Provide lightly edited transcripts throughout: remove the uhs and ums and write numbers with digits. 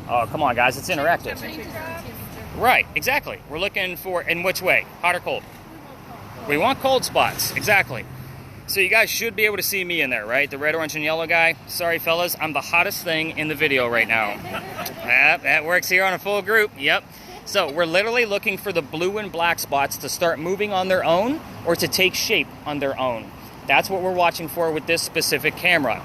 Oh, come on, guys. It's interactive. Right, exactly. We're looking for, in which way? Hot or cold? We want cold spots. Exactly. So you guys should be able to see me in there, right? The red, orange, and yellow guy. Sorry, fellas. I'm the hottest thing in the video right now. Yep, that works here on a full group. Yep. So we're literally looking for the blue and black spots to start moving on their own or to take shape on their own. That's what we're watching for with this specific camera.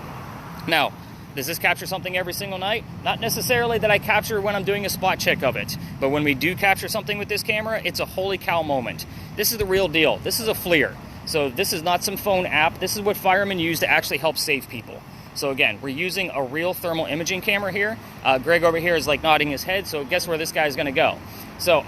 Now, does this capture something every single night? Not necessarily that I capture when I'm doing a spot check of it. But when we do capture something with this camera, it's a holy cow moment. This is the real deal. This is a FLIR. So this is not some phone app. This is what firemen use to actually help save people. So again, we're using a real thermal imaging camera here. Greg over here is like nodding his head, so guess where this guy's gonna go? So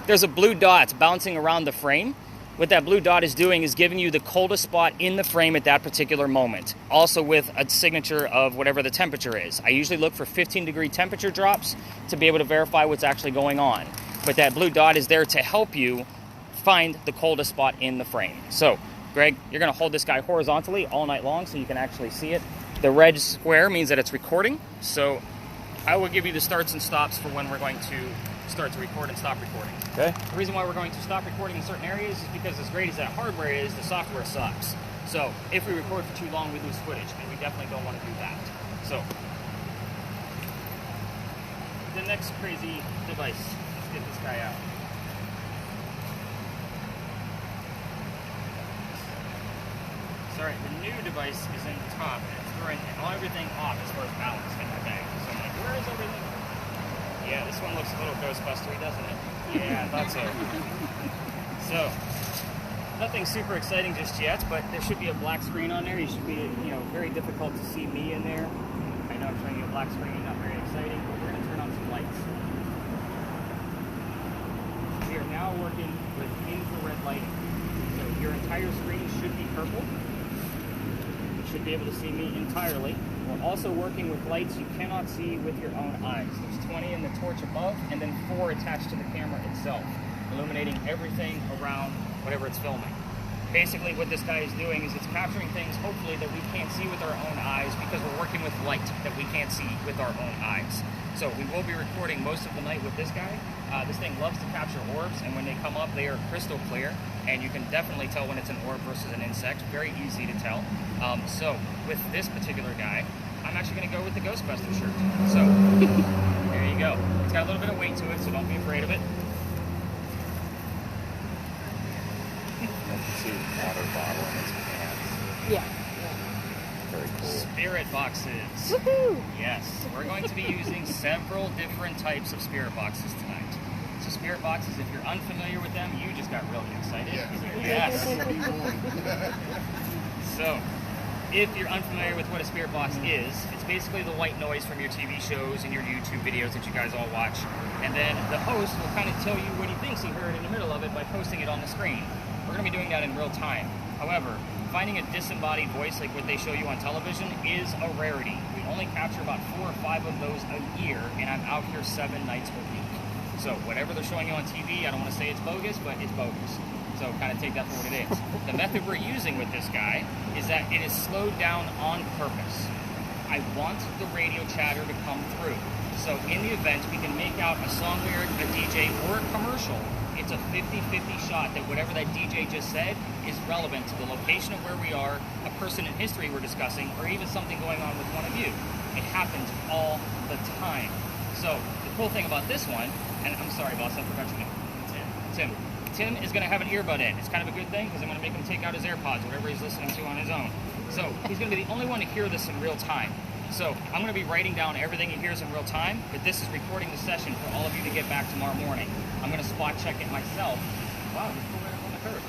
there's a blue dot bouncing around the frame. What that blue dot is doing is giving you the coldest spot in the frame at that particular moment. Also with a signature of whatever the temperature is. I usually look for 15-degree temperature drops to be able to verify what's actually going on. But that blue dot is there to help you find the coldest spot in the frame. So, Greg, you're gonna hold this guy horizontally all night long so you can actually see it. The red square means that it's recording. So I will give you the starts and stops for when we're going to start to record and stop recording. Okay. The reason why we're going to stop recording in certain areas is because as great as that hardware is, the software sucks. So if we record for too long, we lose footage, and we definitely don't want to do that. So the next crazy device, let's get this guy out. Sorry, the new device is in the top, and it's throwing everything off as far as balance in my bag. So I'm like, where is everything? Yeah, this one looks a little Ghostbustery, doesn't it? Yeah, I thought so. So, nothing super exciting just yet, but there should be a black screen on there. You should be, very difficult to see me in there. I know I'm showing you a black screen, not very exciting, but we're going to turn on some lights. We are now working with infrared lighting. So your entire screen should be purple. You should be able to see me entirely. We're also working with lights you cannot see with your own eyes. There's 20 in the torch above, and then 4 attached to the camera itself, illuminating everything around whatever it's filming. Basically, what this guy is doing is it's capturing things, hopefully, that we can't see with our own eyes because we're working with light that we can't see with our own eyes. So we will be recording most of the night with this guy. This thing loves to capture orbs, and when they come up, they are crystal clear, and you can definitely tell when it's an orb versus an insect. Very easy to tell. So with this particular guy, I'm actually going to go with the Ghostbuster shirt. So there you go. It's got a little bit of weight to it, so don't be afraid of it. See water bottle in his hands. Yeah. Very cool. Spirit boxes. Woohoo! Yes, we're going to be using several different types of spirit boxes tonight. So spirit boxes, if you're unfamiliar with them, you just got really excited. Yes. So, if you're unfamiliar with what a spirit box is, it's basically the white noise from your TV shows and your YouTube videos that you guys all watch. And then the host will kind of tell you what he thinks he heard in the middle of it by posting it on the screen. We're going to be doing that in real time. However, finding a disembodied voice like what they show you on television is a rarity. We only capture about 4 or 5 of those a year, and I'm out here 7 nights a week. So whatever they're showing you on TV, I don't want to say it's bogus, but it's bogus. So kind of take that for what it is. The method we're using with this guy is that it is slowed down on purpose. I want the radio chatter to come through. So in the event we can make out a song lyric, a DJ, or a commercial, it's a 50-50 shot that whatever that DJ just said is relevant to the location of where we are, a person in history we're discussing, or even something going on with one of you. It happens all the time. So the cool thing about this one, and I'm sorry boss, I forgot your name. Tim is going to have an earbud in. It's kind of a good thing because I'm going to make him take out his AirPods, whatever he's listening to on his own. So he's going to be the only one to hear this in real time. So I'm going to be writing down everything he hears in real time, but this is recording the session for all of you to get back tomorrow morning. I'm going to spot check it myself. Wow, just pulled right up on the curb.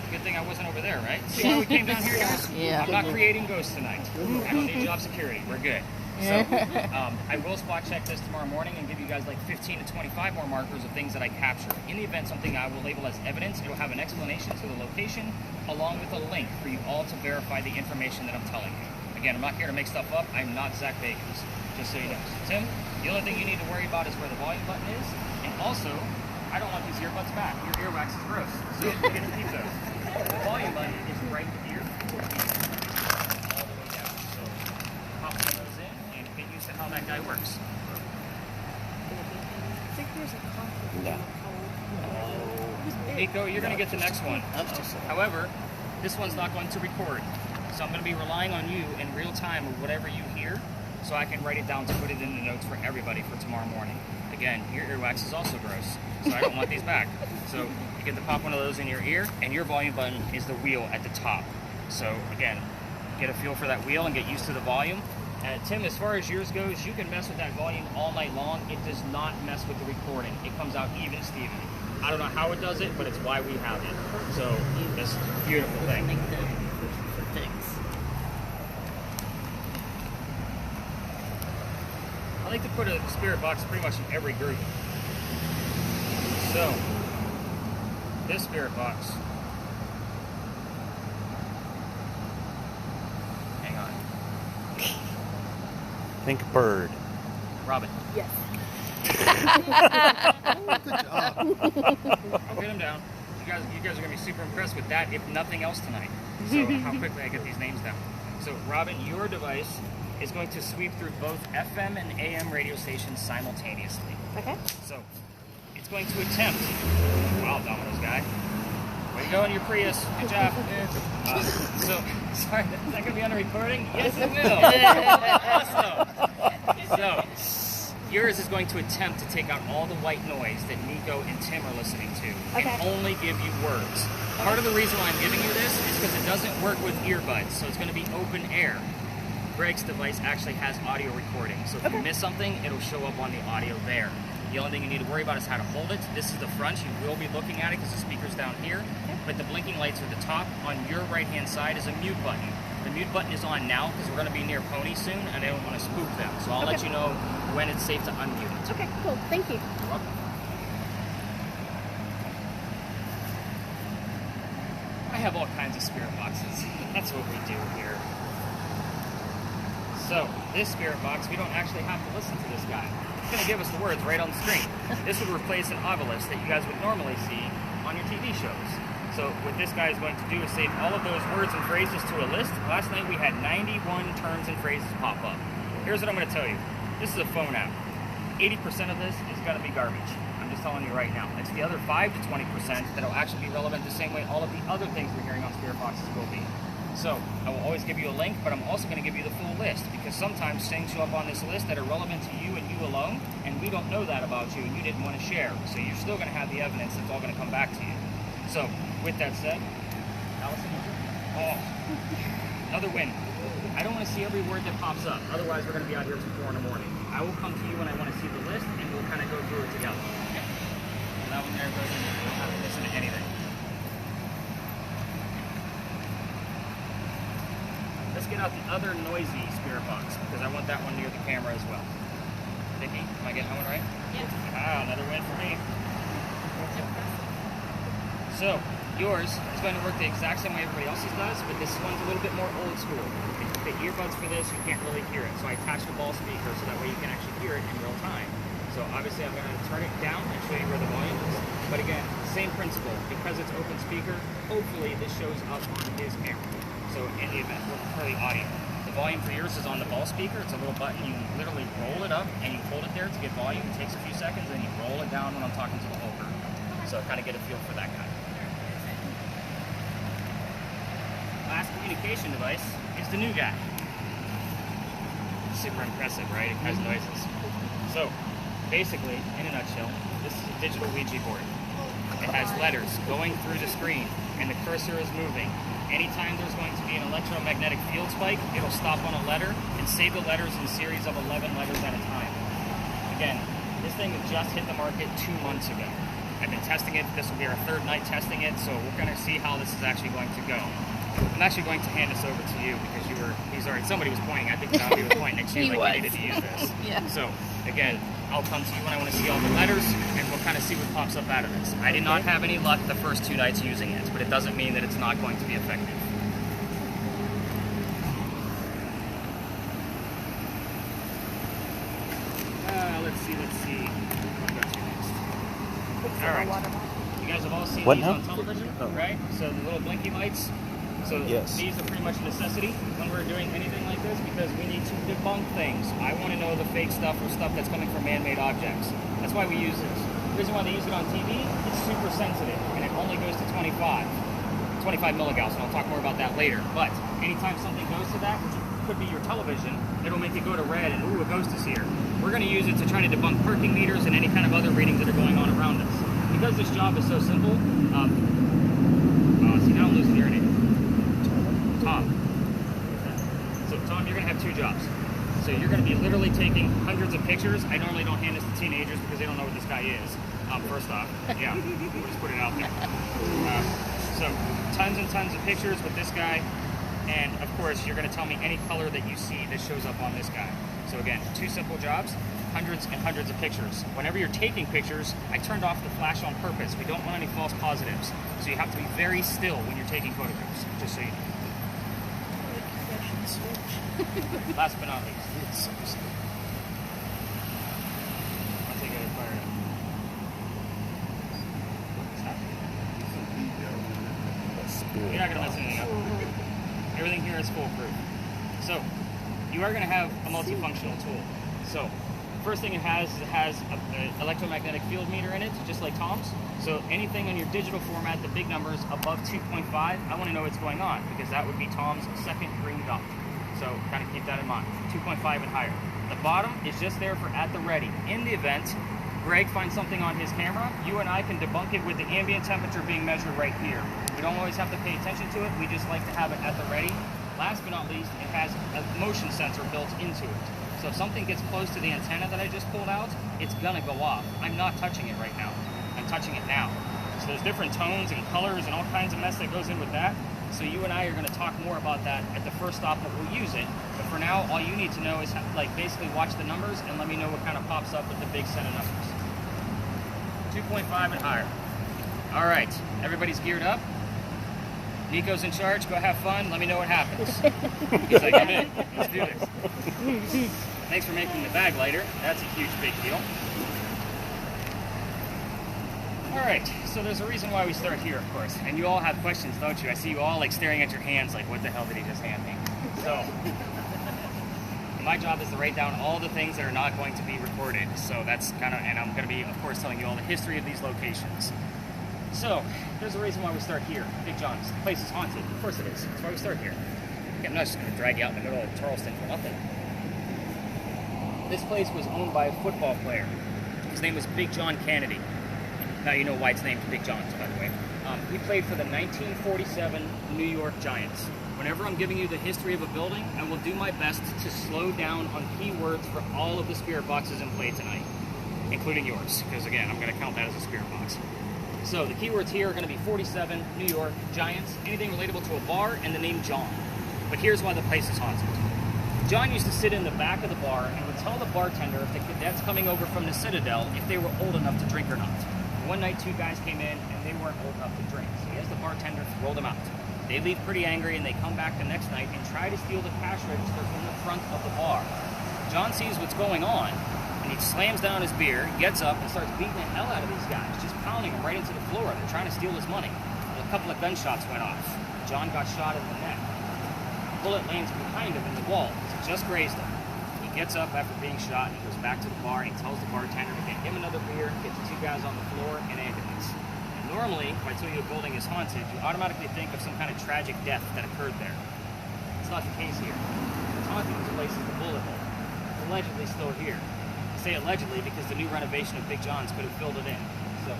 Good thing I wasn't over there, right? See why we came down here, guys? Yeah. I'm not creating ghosts tonight. I don't need job security. We're good. So I will spot check this tomorrow morning and give you guys like 15 to 25 more markers of things that I capture. In the event something I will label as evidence, it will have an explanation to the location along with a link for you all to verify the information that I'm telling you. Again, I'm not here to make stuff up. I'm not Zach Bagans, just so you know. Tim, the only thing you need to worry about is where the volume button is. And also, I don't want these earbuds back. Your earwax is gross. So you're going to keep those. The volume button is right here. All the way down. So pop one of those in and get used to how that guy works. I think there's a conflict. No. Nico, you're going to get the next one. However, this one's not going to record. So I'm going to be relying on you in real time of whatever you hear, so I can write it down to put it in the notes for everybody for tomorrow morning. Again, your earwax is also gross, so I don't want these back. So you get to pop one of those in your ear, and your volume button is the wheel at the top. So again, get a feel for that wheel and get used to the volume. Tim, as far as yours goes, you can mess with that volume all night long. It does not mess with the recording. It comes out even Steven. I don't know how it does it, but it's why we have it. So this beautiful thing. I like to put a spirit box pretty much in every group. So this spirit box. Hang on. Think bird. Robin. Yes. Good job. I'll get him down. You guys are gonna be super impressed with that, if nothing else tonight. So how quickly I get these names down. So Robin, your device is going to sweep through both FM and AM radio stations simultaneously. Okay. So it's going to attempt. Wow, Domino's guy. Way to go in your Prius. Good job. So sorry, is that gonna be on a recording? Yes, it will. So yours is going to attempt to take out all the white noise that Nico and Tim are listening to, and only give you words. Part of the reason why I'm giving you this is because it doesn't work with earbuds, so it's going to be open air. Greg's device actually has audio recording, so if you miss something, it'll show up on the audio there. The only thing you need to worry about is how to hold it. This is the front. You will be looking at it because the speaker's down here, but the blinking lights are the top. On your right-hand side is a mute button. The mute button is on now because we're going to be near Pony soon, and I don't want to spook them. So I'll let you know when it's safe to unmute it. Okay, cool. Thank you. You're welcome. I have all kinds of spirit boxes. That's what we do here. So this spirit box, we don't actually have to listen to this guy. It's going to give us the words right on the screen. This would replace an obelisk that you guys would normally see on your TV shows. So what this guy is going to do is save all of those words and phrases to a list. Last night we had 91 terms and phrases pop up. Here's what I'm going to tell you. This is a phone app. 80% of this is going to be garbage. I'm just telling you right now. It's the other 5 to 20% that will actually be relevant the same way all of the other things we're hearing on spirit boxes will be. So I will always give you a link, but I'm also going to give you the full list, because sometimes things show up on this list that are relevant to you and you alone, and we don't know that about you and you didn't want to share. So you're still going to have the evidence that's all going to come back to you. So with that said, Allison, another win. I don't want to see every word that pops up. Otherwise, we're going to be out here till 4 in the morning. I will come to you when I want to see the list, and we'll kind of go through it together. Okay. So that one there goes in. You don't have to listen to anything. Let's get out the other noisy spirit box, because I want that one near the camera as well. Vicky, am I getting that one right? Yes. Ah, another win for me. So, yours is going to work the exact same way everybody else's does, but this one's a little bit more old school. The earbuds for this, you can't really hear it. So I attached a ball speaker so that way you can actually hear it in real time. So obviously I'm going to turn it down and show you where the volume is. But again, same principle. Because it's open speaker, hopefully this shows up on his camera. So in the event, for the audio. The volume for yours is on the ball speaker. It's a little button. You literally roll it up and you hold it there to get volume. It takes a few seconds, and you roll it down when I'm talking to the whole group. So kind of get a feel for that guy. Last communication device is the new guy. Super impressive, right? It has noises. So basically, in a nutshell, this is a digital Ouija board. It has letters going through the screen, and the cursor is moving. Anytime there's going to be an electromagnetic field spike, it'll stop on a letter and save the letters in series of 11 letters at a time. Again, this thing just hit the market 2 months ago. I've been testing it. This will be our 3rd night testing it, so we're going to see how this is actually going to go. I'm actually going to hand this over to you because somebody was pointing. I think Bobby was pointing, and she was like, you needed to use this. Yeah. So, again, I'll come to you when I want to see all the letters, and we'll kind of see what pops up out of this. I did not have any luck the first 2 nights using it, but it doesn't mean that it's not going to be effective. Let's see. What do I go to next? All right. You guys have all seen What these now? on television, right? So the little blinky lights, So Yes. these are pretty much a necessity when we're doing anything like this because we need to debunk things. I want to know the fake stuff or stuff that's coming from man-made objects. That's why we use this. The reason why they use it on TV, it's super sensitive and it only goes to 25 milligauss, and I'll talk more about that later. But anytime something goes to that, which could be your television, it'll make it go to red and ooh, a ghost is here. We're going to use it to try to debunk parking meters and any kind of other readings that are going on around us. Because this job is so simple, see now I'm losing your name. Tom. So Tom, you're going to have 2 jobs. So you're going to be literally taking hundreds of pictures. I normally don't hand this to teenagers because they don't know what this guy is. First off, yeah, we'll just put it out there. So tons and tons of pictures with this guy. And of course, you're going to tell me any color that you see that shows up on this guy. So again, 2 simple jobs, hundreds and hundreds of pictures. Whenever you're taking pictures, I turned off the flash on purpose. We don't want any false positives. So you have to be very still when you're taking photographs, just so you know. Last but not least, I'll take it fired up. You're not going to mess anything up. Everything here is foolproof. So, you are going to have a multifunctional tool. So, first thing it has an electromagnetic field meter in it, just like Tom's. So, anything on your digital format, the big numbers above 2.5, I want to know what's going on because that would be Tom's second green dot. So, kind of keep that in mind. 2.5 and higher. The bottom is just there for at the ready. In the event Greg finds something on his camera, you and I can debunk it with the ambient temperature being measured right here. We don't always have to pay attention to it, we just like to have it at the ready. Last but not least, it has a motion sensor built into it. So if something gets close to the antenna that I just pulled out, it's gonna go off. I'm not touching it right now, I'm touching it now. So there's different tones and colors and all kinds of mess that goes in with that. So you and I are gonna talk more about that at the first stop that we'll use it. But for now, all you need to know is like basically watch the numbers and let me know what kind of pops up with the big set of numbers. 2.5 and higher. All right, everybody's geared up. Nico's in charge, go have fun, let me know what happens. He's like, I'm in, let's do this. Thanks for making the bag lighter, that's a huge big deal. All right, so there's a reason why we start here, of course. And you all have questions, don't you? I see you all like staring at your hands like, what the hell did he just hand me? So, my job is to write down all the things that are not going to be recorded. So that's kind of, and I'm going to be, of course, telling you all the history of these locations. So, there's a reason why we start here. Big John's. The place is haunted. Of course it is. That's why we start here. Okay, I'm not just going to drag you out in the middle of Charleston for nothing. This place was owned by a football player. His name was Big John Kennedy. Now you know why it's named Big John's, by the way. He played for the 1947 New York Giants. Whenever I'm giving you the history of a building, I will do my best to slow down on keywords for all of the spirit boxes in play tonight, including yours, because again, I'm going to count that as a spirit box. So the keywords here are going to be 47, New York, Giants, anything relatable to a bar, and the name John. But here's why the place is haunted. John used to sit in the back of the bar and would tell the bartender if the cadets coming over from the Citadel if they were old enough to drink or not. One night, 2 guys came in and they weren't old enough to drink, so he has the bartender throw them out. They leave pretty angry and they come back the next night and try to steal the cash register from the front of the bar. John sees what's going on and he slams down his beer, gets up and starts beating the hell out of these guys, just pounding them right into the floor. They're trying to steal his money. Well, a couple of gunshots went off. John got shot in the neck. The bullet lands behind him in the wall. It just grazed him. He gets up after being shot and he goes back to the bar and he tells the bartender to get him another beer, get the 2 guys on the floor, and ambulance. Normally, if I tell you a building is haunted, you automatically think of some kind of tragic death that occurred there. It's not the case here. What's haunting this place is the bullet hole. It's allegedly still here. I say allegedly because the new renovation of Big John's could have filled it in. So,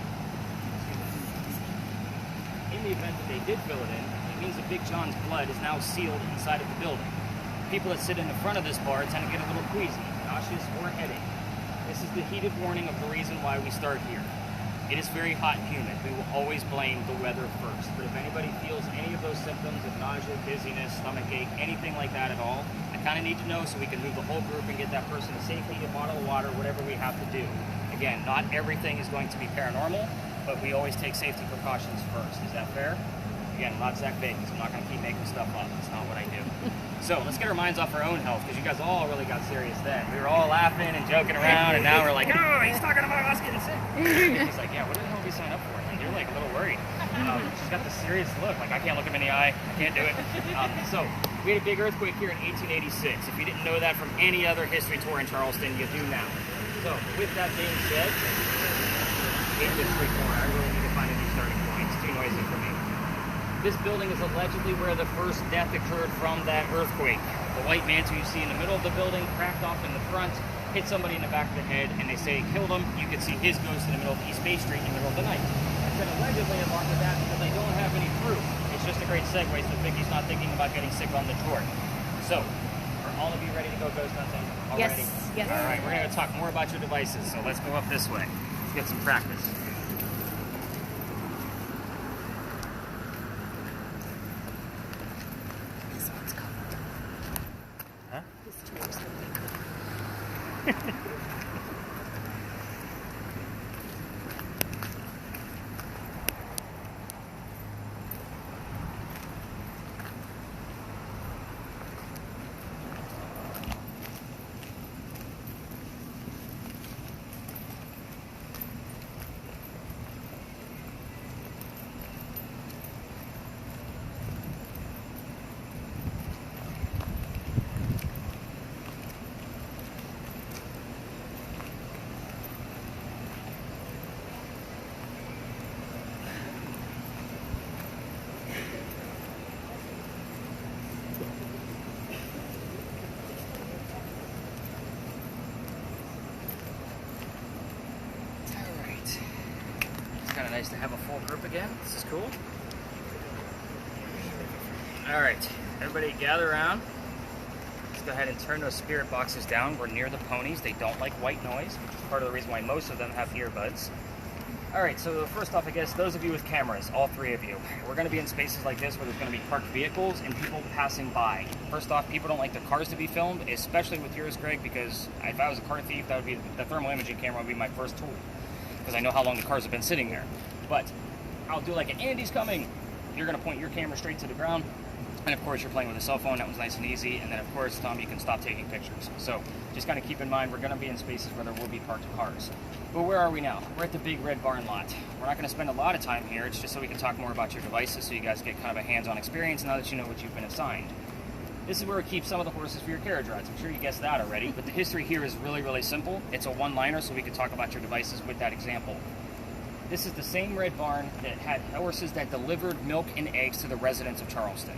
in the event that they did fill it in, it means that Big John's blood is now sealed inside of the building. People that sit in the front of this bar tend to get a little queasy, nauseous, or headache. This is the heated warning of the reason why we start here. It is very hot and humid. We will always blame the weather first. But if anybody feels any of those symptoms of nausea, dizziness, stomach ache, anything like that at all, I kind of need to know so we can move the whole group and get that person safely a bottle of water, whatever we have to do. Again, not everything is going to be paranormal, but we always take safety precautions first. Is that fair? Again, not Zach Vegas. I'm not going to keep making stuff up. That's not what I do. So let's get our minds off our own health, because you guys all really got serious then. We were all laughing and joking around, and now we're like, oh, he's talking about us getting sick. It's like, yeah, what the hell did we sign up for? And you're like a little worried. She's got the serious look, like I can't look him in the eye, I can't do it. So, we had a big earthquake here in 1886. If you didn't know that from any other history tour in Charleston, you do now. So, with that being said, in this tour, I really need to find a new starting point. It's too noisy for me. This building is allegedly where the first death occurred from that earthquake. The white mantle you see in the middle of the building, cracked off in the front, hit somebody in the back of the head, and they say it killed him. You can see his ghost in the middle of East Bay Street in the middle of the night. I said allegedly as long as that because they don't have any proof. It's just a great segue so Vicky's not thinking about getting sick on the tour. So, are all of you ready to go ghost hunting already? Yes. All right, we're going to talk more about your devices, so let's go up this way. Let's get some practice. This one's covered. Huh? This tour's covered. Kind of nice to have a full group again. This is cool. All right, everybody gather around. Let's go ahead and turn those spirit boxes down. We're near the ponies. They don't like white noise, which is part of the reason why most of them have earbuds. All right, so first off, I guess those of you with cameras, all three of you, we're going to be in spaces like this where there's going to be parked vehicles and people passing by. First off, people don't like their cars to be filmed, especially with yours, Greg, because if I was a car thief, that would be the thermal imaging camera would be my first tool, because I know how long the cars have been sitting there. But I'll do like an Andy's coming. You're going to point your camera straight to the ground. And of course, you're playing with a cell phone. That was nice and easy. And then of course, Tom, you can stop taking pictures. So just kind of keep in mind, we're going to be in spaces where there will be parked cars. But where are we now? We're at the big red barn lot. We're not going to spend a lot of time here. It's just so we can talk more about your devices so you guys get kind of a hands-on experience now that you know what you've been assigned. This is where we keep some of the horses for your carriage rides. I'm sure you guessed that already. But the history here is really, really simple. It's a one-liner, so we can talk about your devices with that example. This is the same red barn that had horses that delivered milk and eggs to the residents of Charleston.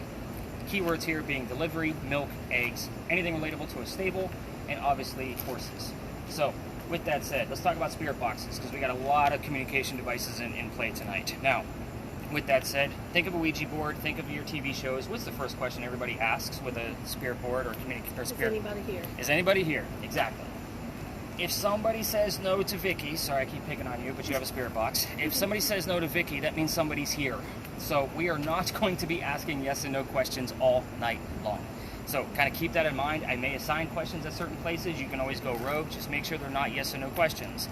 The keywords here being delivery, milk, eggs, anything relatable to a stable, and obviously horses. So, with that said, let's talk about spirit boxes, because we got a lot of communication devices in play tonight. Now, with that said, think of a Ouija board, think of your TV shows. What's the first question everybody asks with a spirit board or spirit? Is anybody here? Is anybody here? Exactly. If somebody says no to Vicky, sorry I keep picking on you, but you have a spirit box. If somebody says no to Vicky, that means somebody's here. So we are not going to be asking yes and no questions all night long. So kind of keep that in mind. I may assign questions at certain places. You can always go rogue. Just make sure they're not yes or no questions.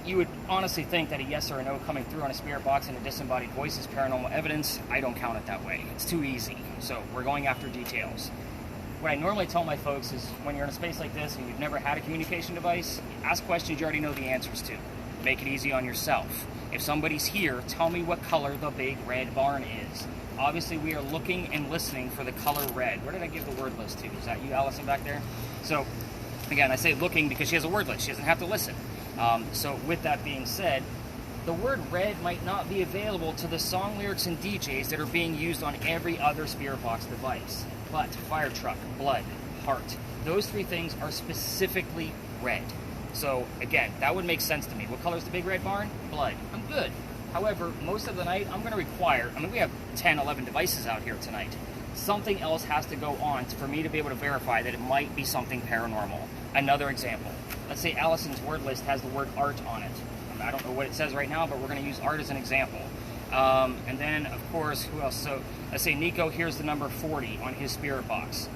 You would honestly think that a yes or a no coming through on a spirit box and a disembodied voice is paranormal evidence. I don't count it that way. It's too easy. So we're going after details. What I normally tell my folks is when you're in a space like this and you've never had a communication device, ask questions you already know the answers to. Make it easy on yourself. If somebody's here, tell me what color the big red barn is. Obviously, we are looking and listening for the color red. Where did I give the word list to? Is that you, Allison, back there? So, again, I say looking because she has a word list. She doesn't have to listen. So with that being said, the word red might not be available to the song lyrics and DJs that are being used on every other spirit box device. But fire truck, blood, heart, those three things are specifically red. So again, that would make sense to me. What color is the big red barn? Blood. I'm good. However, most of the night, I'm going to require, we have 10, 11 devices out here tonight. Something else has to go on for me to be able to verify that it might be something paranormal. Another example. Let's say Allison's word list has the word art on it. I don't know what it says right now, but we're going to use art as an example. And then, of course, who else? So, let's say Nico hears the number 40 on his spirit box.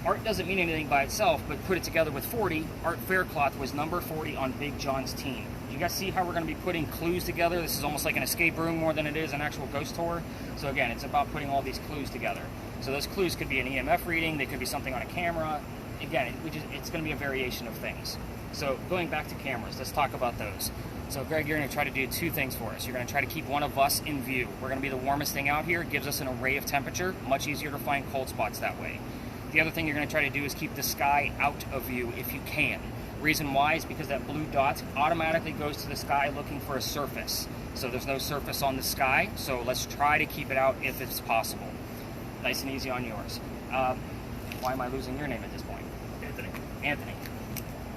Art doesn't mean anything by itself, but put it together with 40, Art Faircloth was number 40 on Big John's team. You guys see how we're going to be putting clues together? This is almost like an escape room more than it is an actual ghost tour. So again, it's about putting all these clues together. So those clues could be an EMF reading, they could be something on a camera. Again, it's going to be a variation of things. So going back to cameras, let's talk about those. So Greg, you're going to try to do two things for us. You're going to try to keep one of us in view. We're going to be the warmest thing out here. It gives us an array of temperature. Much easier to find cold spots that way. The other thing you're going to try to do is keep the sky out of view if you can. Reason why is because that blue dot automatically goes to the sky looking for a surface. So there's no surface on the sky, so let's try to keep it out if it's possible. Nice and easy on yours. Why am I losing your name at this point? Anthony. Anthony.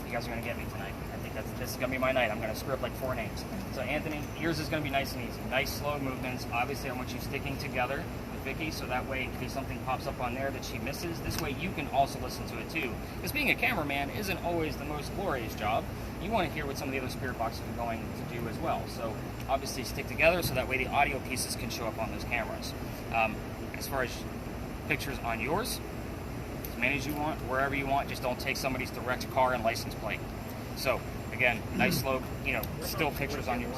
You guys are going to get me tonight. I think this is going to be my night. I'm going to screw up like 4 names. So Anthony, yours is going to be nice and easy. Nice, slow movements. Obviously, I want you sticking together with Vicky, so that way in case something pops up on there that she misses, this way you can also listen to it too. Because being a cameraman isn't always the most glorious job. You want to hear what some of the other spirit boxes are going to do as well. So obviously stick together so that way the audio pieces can show up on those cameras. As far as pictures on yours, as many as you want, wherever you want, just don't take somebody's direct car and license plate. So again, nice slow, still pictures on yours.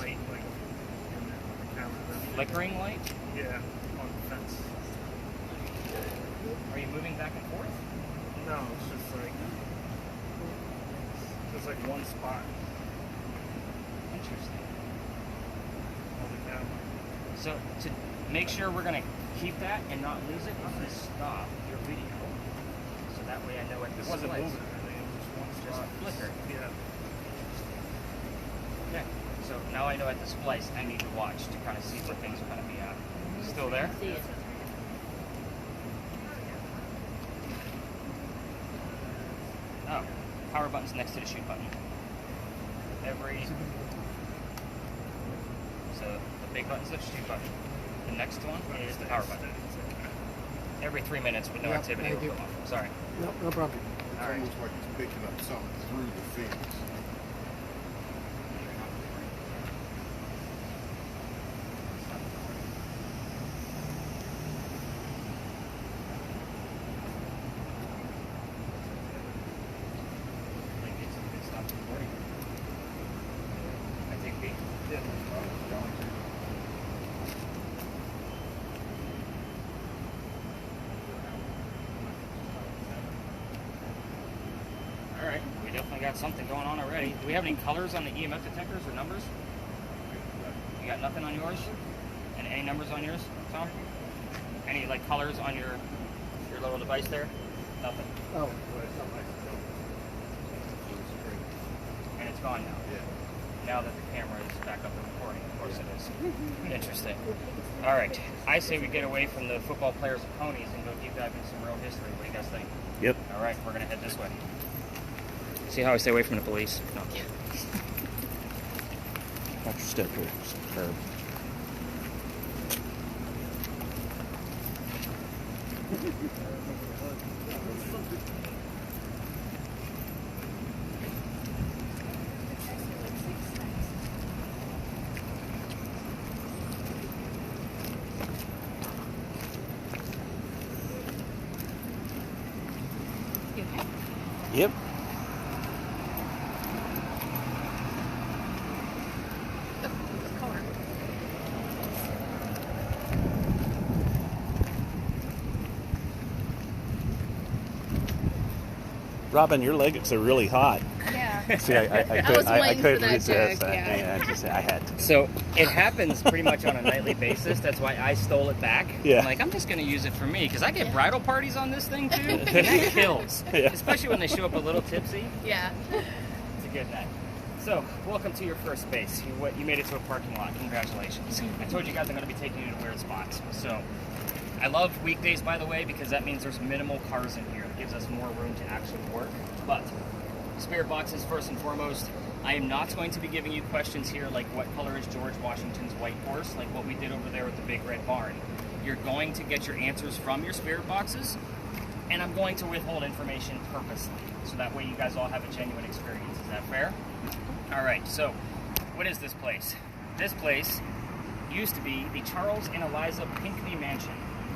Flickering light? Yeah, on the fence. Are you moving back and forth? No, it's just like one spot. Interesting. On the camera. So to make sure we're going to keep that and not lose it, I'm going to stop your video. So that way I know at this It wasn't place. moving really, it was just one Just spot. flicker. Yeah. Okay. So now I know at the splice I need to watch to kind of see where things are going to be at. Still there? See it. Oh, power button's next to the shoot button. So the big button's the shoot button. The next one is the power button. Every 3 minutes with no activity will come off. Sorry. No problem. It's All right. almost like he's picking up something through the fence. I take B. Yeah. All right, we definitely got something going on already. Do we have any colors on the EMF detectors or numbers? You got nothing on yours? And any numbers on yours, Tom? Any like colors on your little device there? Nothing. Oh, And it's gone now. Now that the camera is back up and recording, of course it is. Interesting. All right, I say we get away from the football players and ponies and go deep dive into some real history. What do you guys think? Yep. All right, we're gonna head this way. See how I stay away from the police? No. Watch your step here. Curb. You okay? Yep. The color. Robin, your legs are really hot. Yeah. See, I was waiting for couldn't that resist joke, that. yeah. I had to. So it happens pretty much on a nightly basis. That's why I stole it back. Yeah. I'm like, I'm just going to use it for me because I get bridal parties on this thing too. And that kills. Yeah. Especially when they show up a little tipsy. Yeah. It's a good night. So, welcome to your first space. You made it to a parking lot. Congratulations. I told you guys I'm going to be taking you to weird spots. So, I love weekdays, by the way, because that means there's minimal cars in here. It gives us more room to actually work. But, spirit boxes, first and foremost, I am not going to be giving you questions here like what color is George Washington's white horse, like what we did over there with the big red barn. You're going to get your answers from your spirit boxes, and I'm going to withhold information purposely, so that way you guys all have a genuine experience. Is that fair? All right, so what is this place? This place used to be the Charles and Eliza Pinckney Mansion.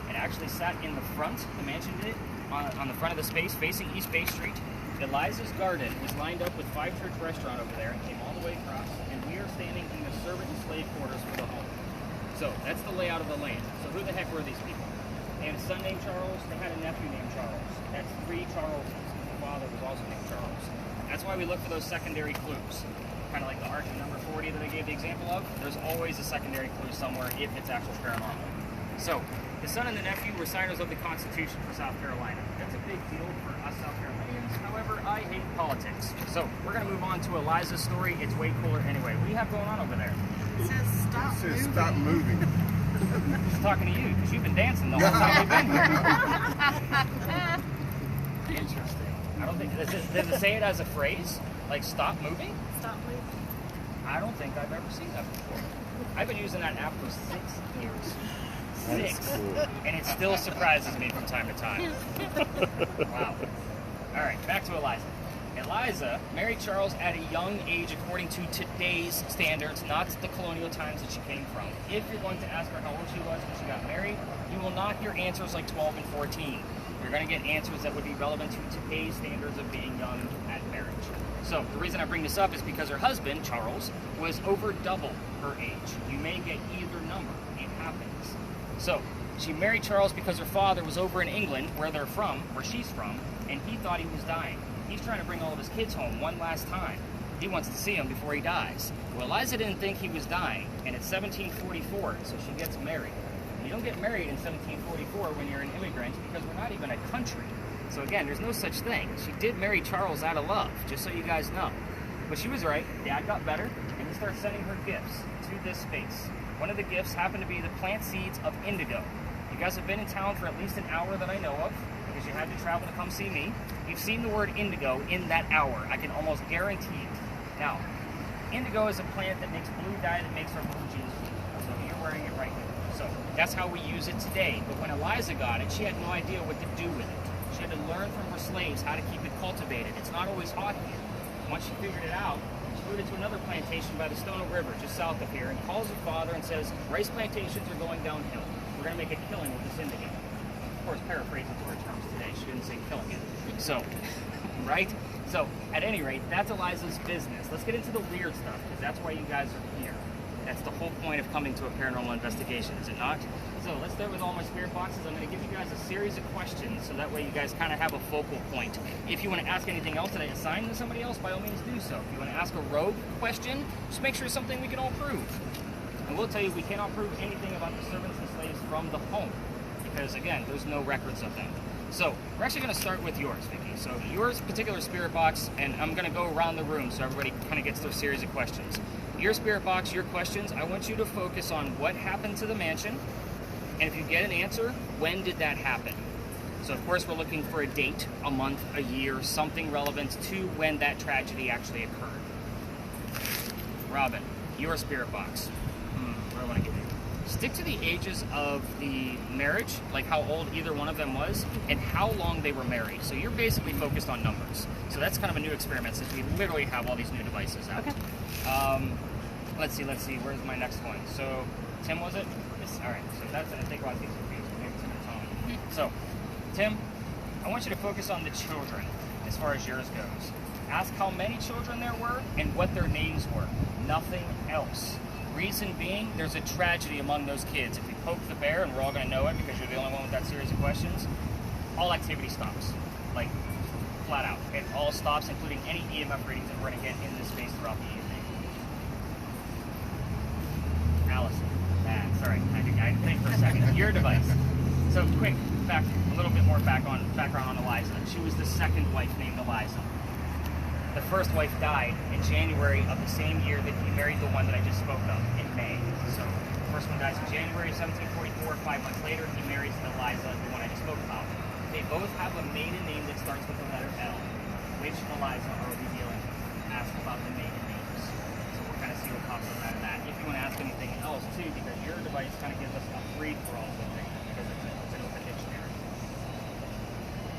It actually sat in the front, the mansion did, on the front of the space facing East Bay Street. Eliza's garden was lined up with Five Church Restaurant over there and came all the way across, and we are standing in the servant and slave quarters for the home. So that's the layout of the land. So who the heck were these people? They had a son named Charles, they had a nephew named Charles. That's 3 Charleses. The father was also named Charles. That's why we look for those secondary clues. Kind of like the arch of number 40 that I gave the example of. There's always a secondary clue somewhere if it's actual paranormal. So, the son and the nephew were signers of the Constitution for South Carolina. That's a big deal for us South Carolinians. However, I hate politics. So, we're going to move on to Eliza's story. It's way cooler anyway. What do you have going on over there? It says stop It says moving. stop moving. She's talking to you because you've been dancing the whole time we've been here. Interesting. I don't think, does it say it as a phrase? Like, stop moving? Stop moving. I don't think I've ever seen that before. I've been using that app for 6 years. That's 6. cool. And it still surprises me from time to time. Wow. All right, back to Eliza. Eliza married Charles at a young age according to today's standards, not the colonial times that she came from. If you're going to ask her how old she was when she got married, you will not hear answers like 12 and 14. You're going to get answers that would be relevant to today's standards of being young at marriage. So the reason I bring this up is because her husband, Charles, was over double her age. You may get either number. It happens. So she married Charles because her father was over in England, where they're from, where she's from, and he thought he was dying. He's trying to bring all of his kids home one last time. He wants to see them before he dies. Well, Eliza didn't think he was dying, and it's 1744, so she gets married. You don't get married in 1744 when you're an immigrant because we're not even a country. So again, there's no such thing. She did marry Charles out of love, just so you guys know. But she was right. Dad got better, and he started sending her gifts to this space. One of the gifts happened to be the plant seeds of indigo. You guys have been in town for at least an hour that I know of, because you had to travel to come see me. You've seen the word indigo in that hour. I can almost guarantee it. Now, indigo is a plant that makes blue dye that makes our blue jeans blue. So you're wearing it right now. So that's how we use it today. But when Eliza got it, she had no idea what to do with it. She had to learn from her slaves how to keep it cultivated. It's not always hot here. Once she figured it out, she moved it to another plantation by the Stono River, just south of here, and calls her father and says, rice plantations are going downhill. We're going to make a killing with this indigo. Of course, paraphrasing to her terms today, she didn't say killing it. So, right? So, at any rate, that's Eliza's business. Let's get into the weird stuff, because that's why you guys are here. That's the whole point of coming to a paranormal investigation, is it not? So let's start with all my spirit boxes. I'm going to give you guys a series of questions, so that way you guys kind of have a focal point. If you want to ask anything else that I assign to somebody else, by all means do so. If you want to ask a rogue question, just make sure it's something we can all prove. And we'll tell you we cannot prove anything about the servants and slaves from the home, because again, there's no records of them. So we're actually going to start with yours, Vicky. So yours particular spirit box, and I'm going to go around the room so everybody kind of gets their series of questions. Your spirit box, your questions, I want you to focus on what happened to the mansion, and if you get an answer, when did that happen? So of course we're looking for a date, a month, a year, something relevant to when that tragedy actually occurred. Robin, your spirit box. What do I want to give you? Stick to the ages of the marriage, like how old either one of them was, and how long they were married. So you're basically focused on numbers. So that's kind of a new experiment since we literally have all these new devices out. Okay. Let's see. Where's my next one? So, Tim, was it? Yes. All right. So that's, I think, a lot of things confused. Maybe Tim and Tom. So, Tim, I want you to focus on the children as far as yours goes. Ask how many children there were and what their names were. Nothing else. Reason being, there's a tragedy among those kids. If you poke the bear, and we're all going to know it because you're the only one with that series of questions, all activity stops. Like, flat out. It all stops, including any EMF readings that we're going to get in this space throughout the evening. Allison. Sorry, I had to think for a second. Your device. So, quick, a little bit more background on Eliza. She was the second wife named Eliza. The first wife died in January of the same year that he married the one that I just spoke of, in May. So, the first one dies in January 1744. 5 months later, he marries Eliza, the one I just spoke about. They both have a maiden name that starts with the letter L. Which Eliza are we dealing with? Ask about the maiden names. So we'll kind of see what pops up out of that. If you want to ask anything else, too, because your device kind of gives us a free-for-all with things, because it's an open dictionary.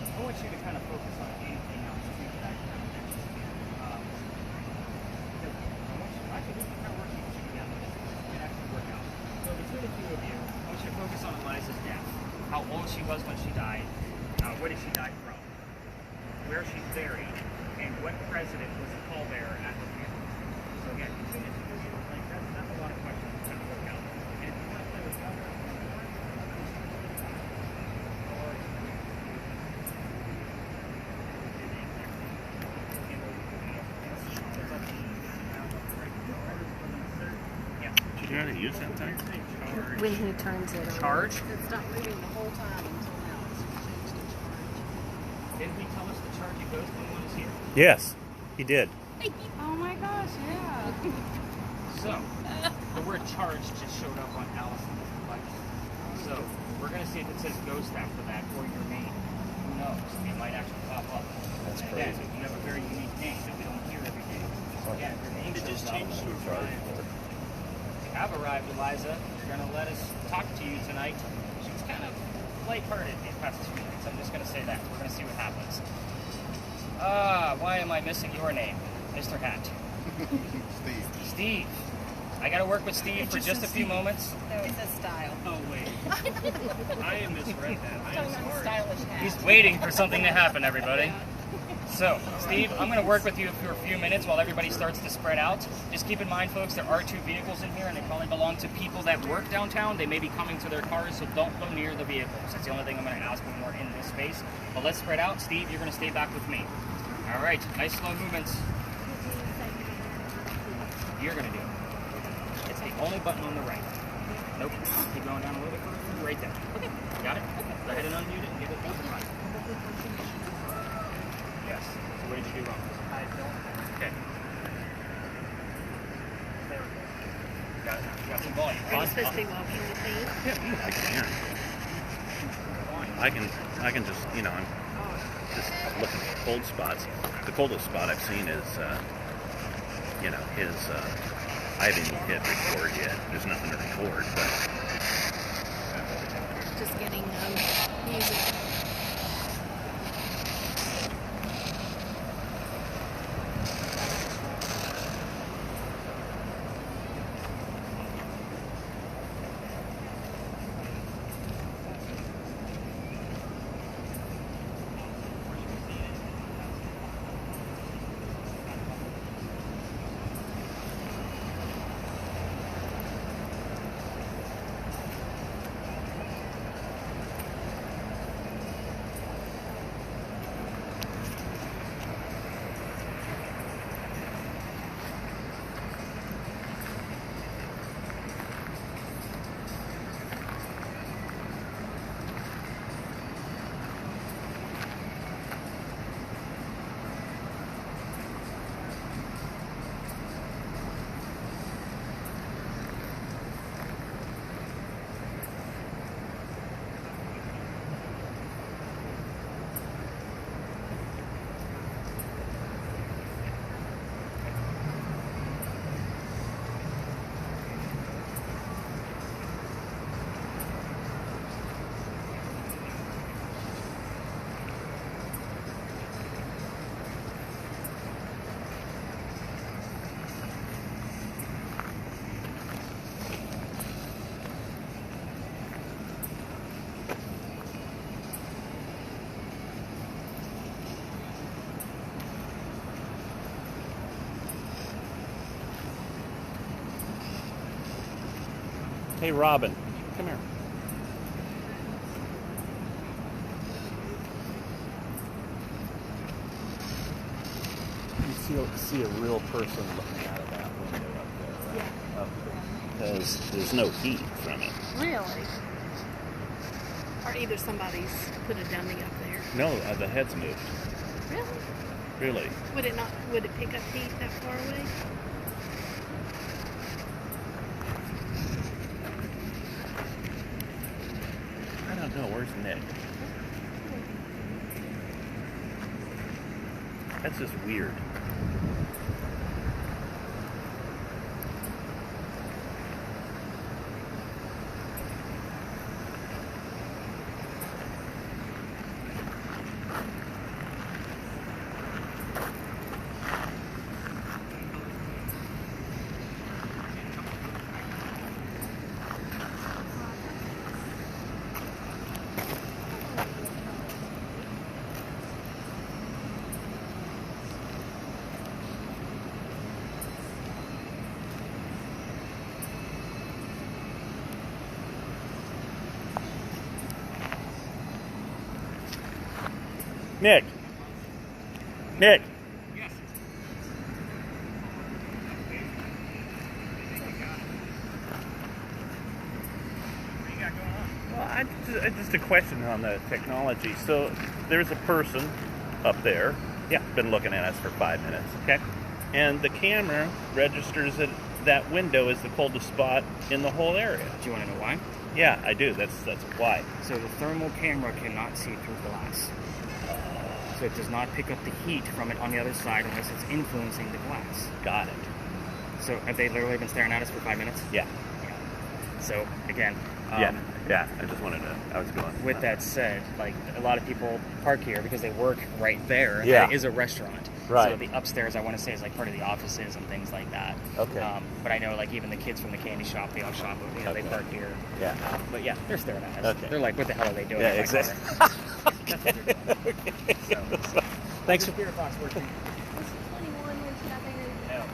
I want you to kind of focus on anything else, too, that I kind of mentioned. Actually, this is kind of working together. It actually work out. So between the two of you, I want you to focus on Eliza's death. How old she was when she died. What did she die from? Where she's buried. And what president was the pallbearer at her funeral. So again, between the two of you, like that's a lot of questions to kind of work out. And if you want to play with other know how to use that thing? When he turns it on. Charge? It's not moving the whole time until now. It's changed to charge. Didn't he tell us the charge it goes when one is here? Yes, he did. Oh my gosh, yeah. So, the word charge just showed up on Allison's device. So, we're going to see if it says ghost after that or your name. Who knows? It might actually pop up. That's And again, crazy. you have a very unique name that we don't hear every day. So again, your name just changed to Ryan. You have arrived, Eliza. You're going to let us talk to you tonight. She's kind of lighthearted these past few minutes. I'm just going to say that. We're going to see what happens. Why am I missing your name, Mr. Hat? Steve. Steve. I got to work with Steve for just a few moments. No, it says style. Oh, wait. I misread that. I am sorry. Stylish hat. He's waiting for something to happen, everybody. So, Steve, I'm going to work with you for a few minutes while everybody starts to spread out. Just keep in mind, folks, there are 2 vehicles in here, and they probably belong to people that work downtown. They may be coming to their cars, so don't go near the vehicles. That's the only thing I'm going to ask when we're in this space. But let's spread out. Steve, you're going to stay back with me. All right, nice slow movements. You're going to do it. It's the only button on the right. Nope. Keep going down a little bit further. Right there. Okay. Got it? Go ahead and unmute it and give it a try. Yes. So what did you do wrong? I don't. Okay. There we go. Got it now. You got some volume. Are you supposed to be walking with me? I can. I can just, you know, I'm just looking for cold spots. The coldest spot I've seen is, you know, his, I haven't even hit record yet. There's nothing to record, but Just getting music. hey, Robin, come here. You see a real person looking out of that window up there, right? Up there. Because there's no heat from it. Really? Or either somebody's put a dummy up there. No, the head's moved. Really? Really. Would it not? Would it pick up heat that far away? I don't know. Where's Nick? That's just weird. Nick. Nick. Yes. just a question on the technology. So there's a person up there. Yeah. Been looking at us for 5 minutes. Okay. And the camera registers that window is the coldest spot in the whole area. Do you want to know why? Yeah, I do. That's why. So the thermal camera cannot see through glass. So it does not pick up the heat from it on the other side unless it's influencing the glass. Got it. So have they literally been staring at us for 5 minutes? Yeah. So again, Yeah. I just wanted to. I was going. with that said, like a lot of people park here because they work right there. Yeah. And it is a restaurant. Right. So the upstairs, I want to say, is like part of the offices and things like that. Okay. But I know like even the kids from the candy shop, they all shop over here. They Okay. park here. Yeah. But yeah, they're staring at us. Okay. They're like, what the hell are they doing? Yeah, in my exactly. car? That's what they're doing. So, Thanks. Spirit box working. 21 when she got there. No.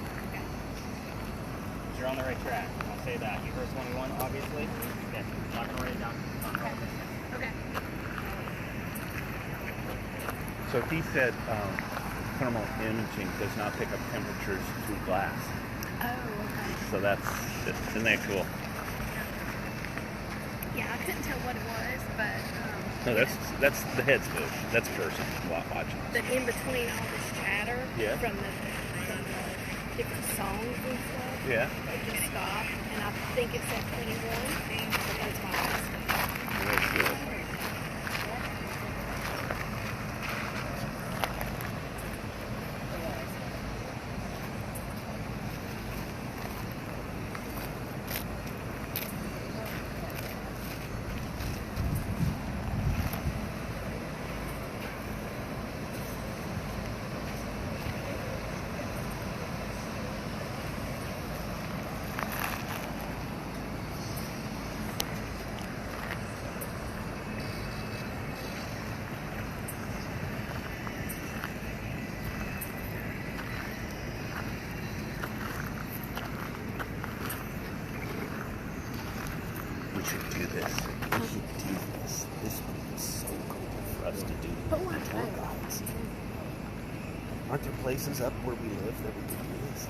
You're on the right track. I'll say that. You heard 21, obviously. Okay. I'm not going to write it down. Okay. So he said thermal imaging does not pick up temperatures through glass. Oh, okay. So isn't that cool? Yeah, I couldn't tell what it was, but No, that's the head's bush. That's a person watching. but in between all this chatter Yeah. from the different songs and stuff, Yeah. it just stopped, and I think it said 21. So that's why I asked it. Very cool. We should do this. We should do this. This would be so cool for us to do. But what? Tour guides. Aren't there places up where we live that we can do this?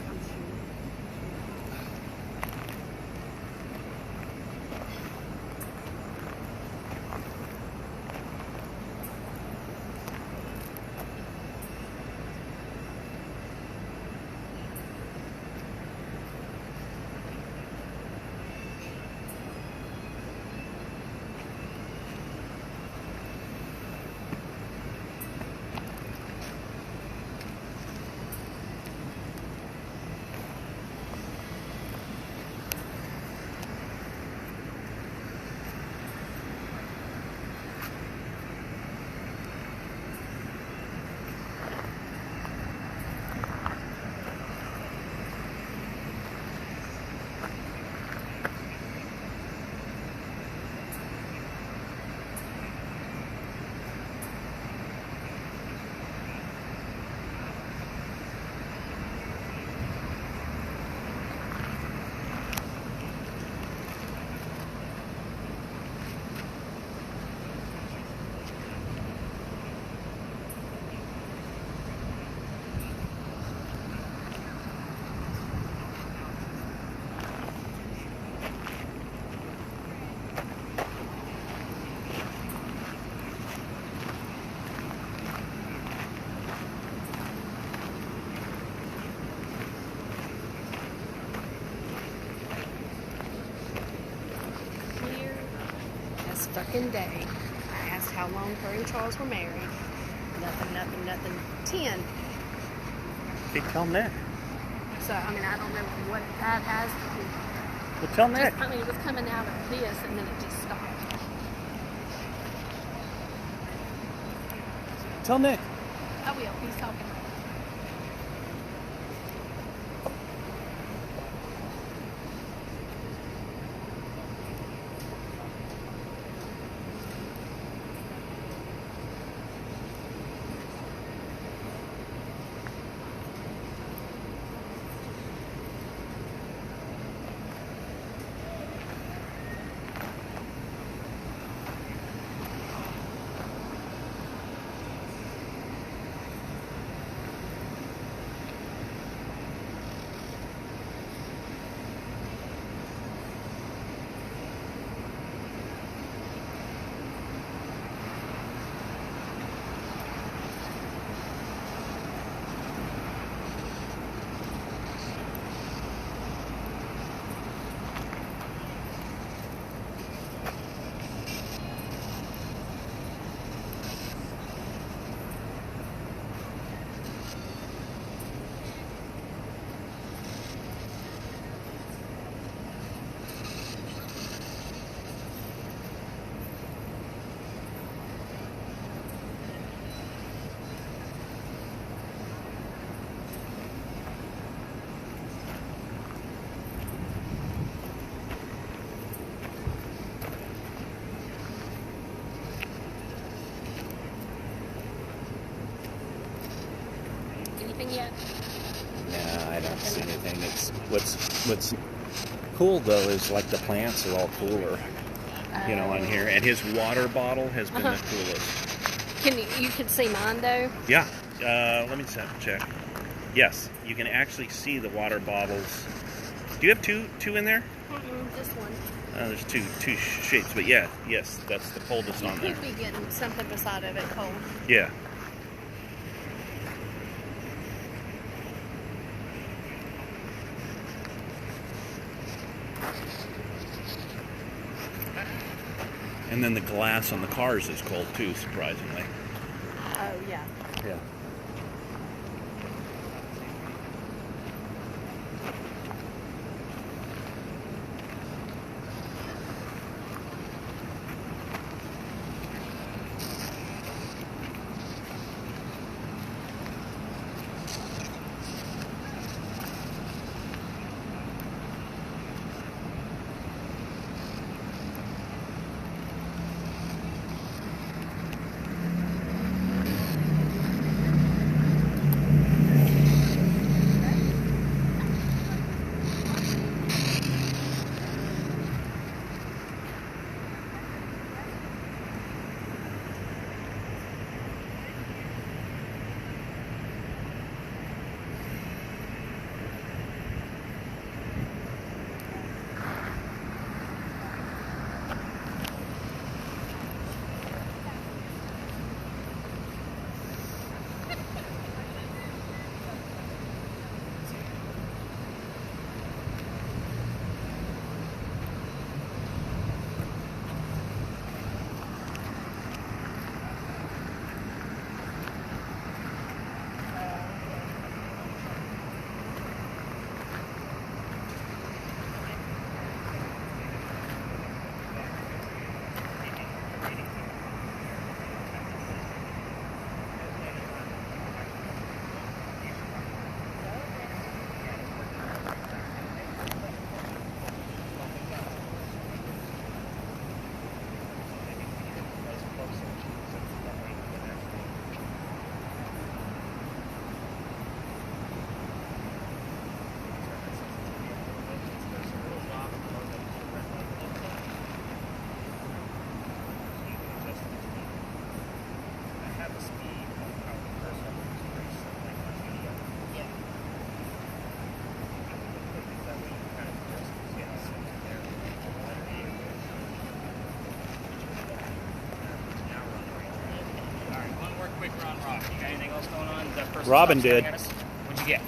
Clear as fucking day. I asked how long her and Charles were married. Nothing. 10. Hey, tell Nick. So, I mean, I don't know what that has to do. Well, tell Nick. Just, I mean, it was coming out of this and then it just stopped. Tell Nick. I will. He's talking. anything yet? No, I don't see anything. It's what's cool though is like the plants are all cooler, you know, on here. And his water bottle has been the coolest. You can see mine though? Yeah. Let me check. Yes, you can actually see the water bottles. Do you have two in there? Just one. There's two shapes, but yeah, yes, that's the coldest on there. You could be getting something beside of it cold. Yeah. And then the glass on the cars is cold too, surprisingly. Oh, yeah. Yeah. Robin did. What'd you get? 10.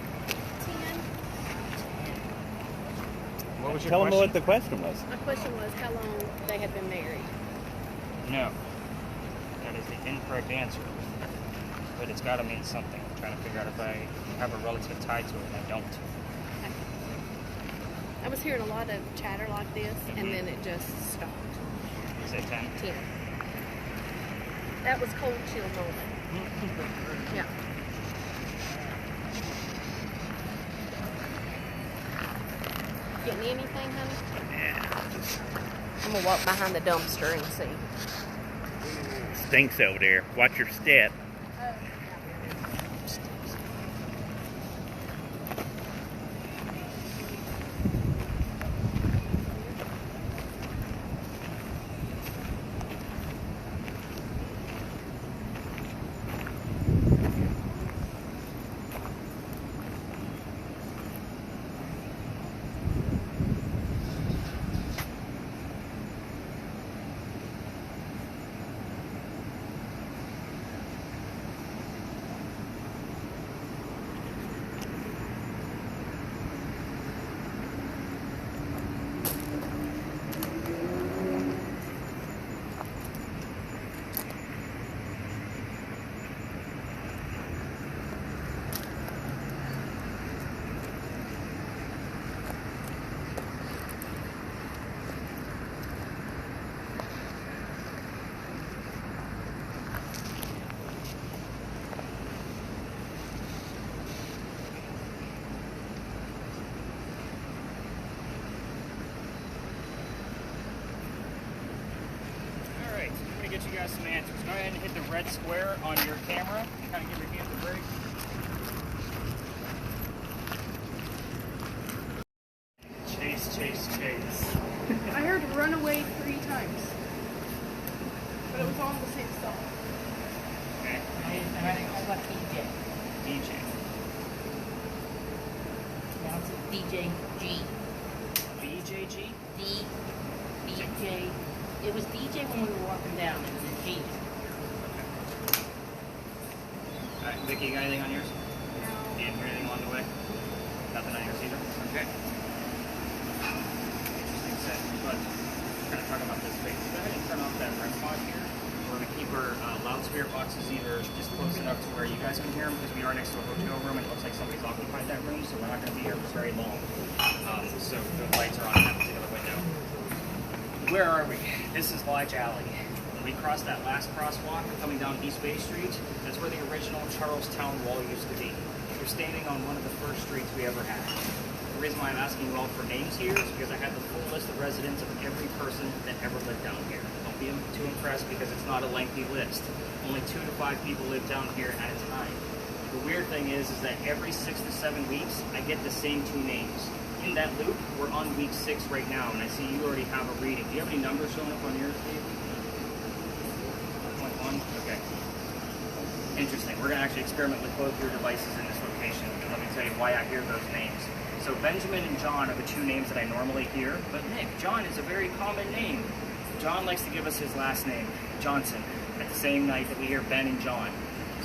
What was your Tell question? them what the question was. My question was how long they had been married. No. That is the incorrect answer. But it's got to mean something. I'm trying to figure out if I have a relative tie to it, and I don't. Okay. I was hearing a lot of chatter like this, and then it just stopped. You say 10? 10. That was cold chill moment. Yeah. Getting anything, honey? Yeah, just I'm gonna walk behind the dumpster and see. stinks over there. Watch your step. Get you guys some answers. Go ahead and hit the red square on your camera. Kind of give your hand the brake. chase, chase. I heard runaway 3 times. But it was all in the same song. Okay. And I think I got DJ. DJ. Now it's DJ G. BJG? DJ. It was DJ when we were walking down. It was a G. Alright, Vicky, you got anything on yours? You didn't hear anything along the way? Nothing on yours either? Okay. Interesting set. But we're going to talk about this space. Go ahead and turn off that REM pod here. We're going to keep our loudspeaker boxes either just close enough to where you guys can hear them because we are next to a hotel room and it looks like somebody's occupied that room, so we're not going to be here for very long. So the lights are on that particular window. Where are we? This is Lodge Alley. When we cross that last crosswalk coming down East Bay Street, that's where the original Charlestown Wall used to be. We're standing on one of the first streets we ever had. The reason why I'm asking you all for names here is because I have the full list of residents of every person that ever lived down here. Don't be too impressed because it's not a lengthy list. Only 2 to 5 people live down here at a time. The weird thing is that every 6 to 7 weeks, I get the same 2 names. In that loop, we're on week 6 right now, and I see you already have a reading. Do you have any numbers showing up on yours, Steve? 1.1? Okay. Interesting. We're going to actually experiment with both your devices in this location. And let me tell you why I hear those names. So Benjamin and John are the 2 names that I normally hear, but Nick, John is a very common name. John likes to give us his last name, Johnson, at the same night that we hear Ben and John.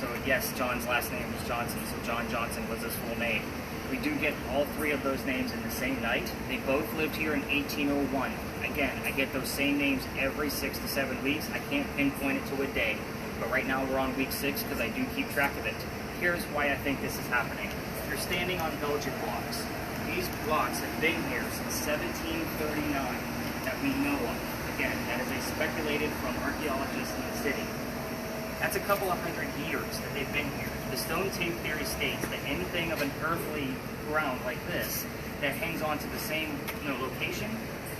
So yes, John's last name was Johnson, so John Johnson was his full name. We do get all 3 of those names in the same night. They both lived here in 1801. Again, I get those same names every 6 to 7 weeks. I can't pinpoint it to a day, but right now we're on week 6 because I do keep track of it. Here's why I think this is happening. You're standing on Belgian blocks. These blocks have been here since 1739 that we know of. Again, that is a speculated from archaeologists in the city. That's a couple of 100 years that they've been here. The stone tape theory states that anything of an earthly ground like this that hangs on to the same location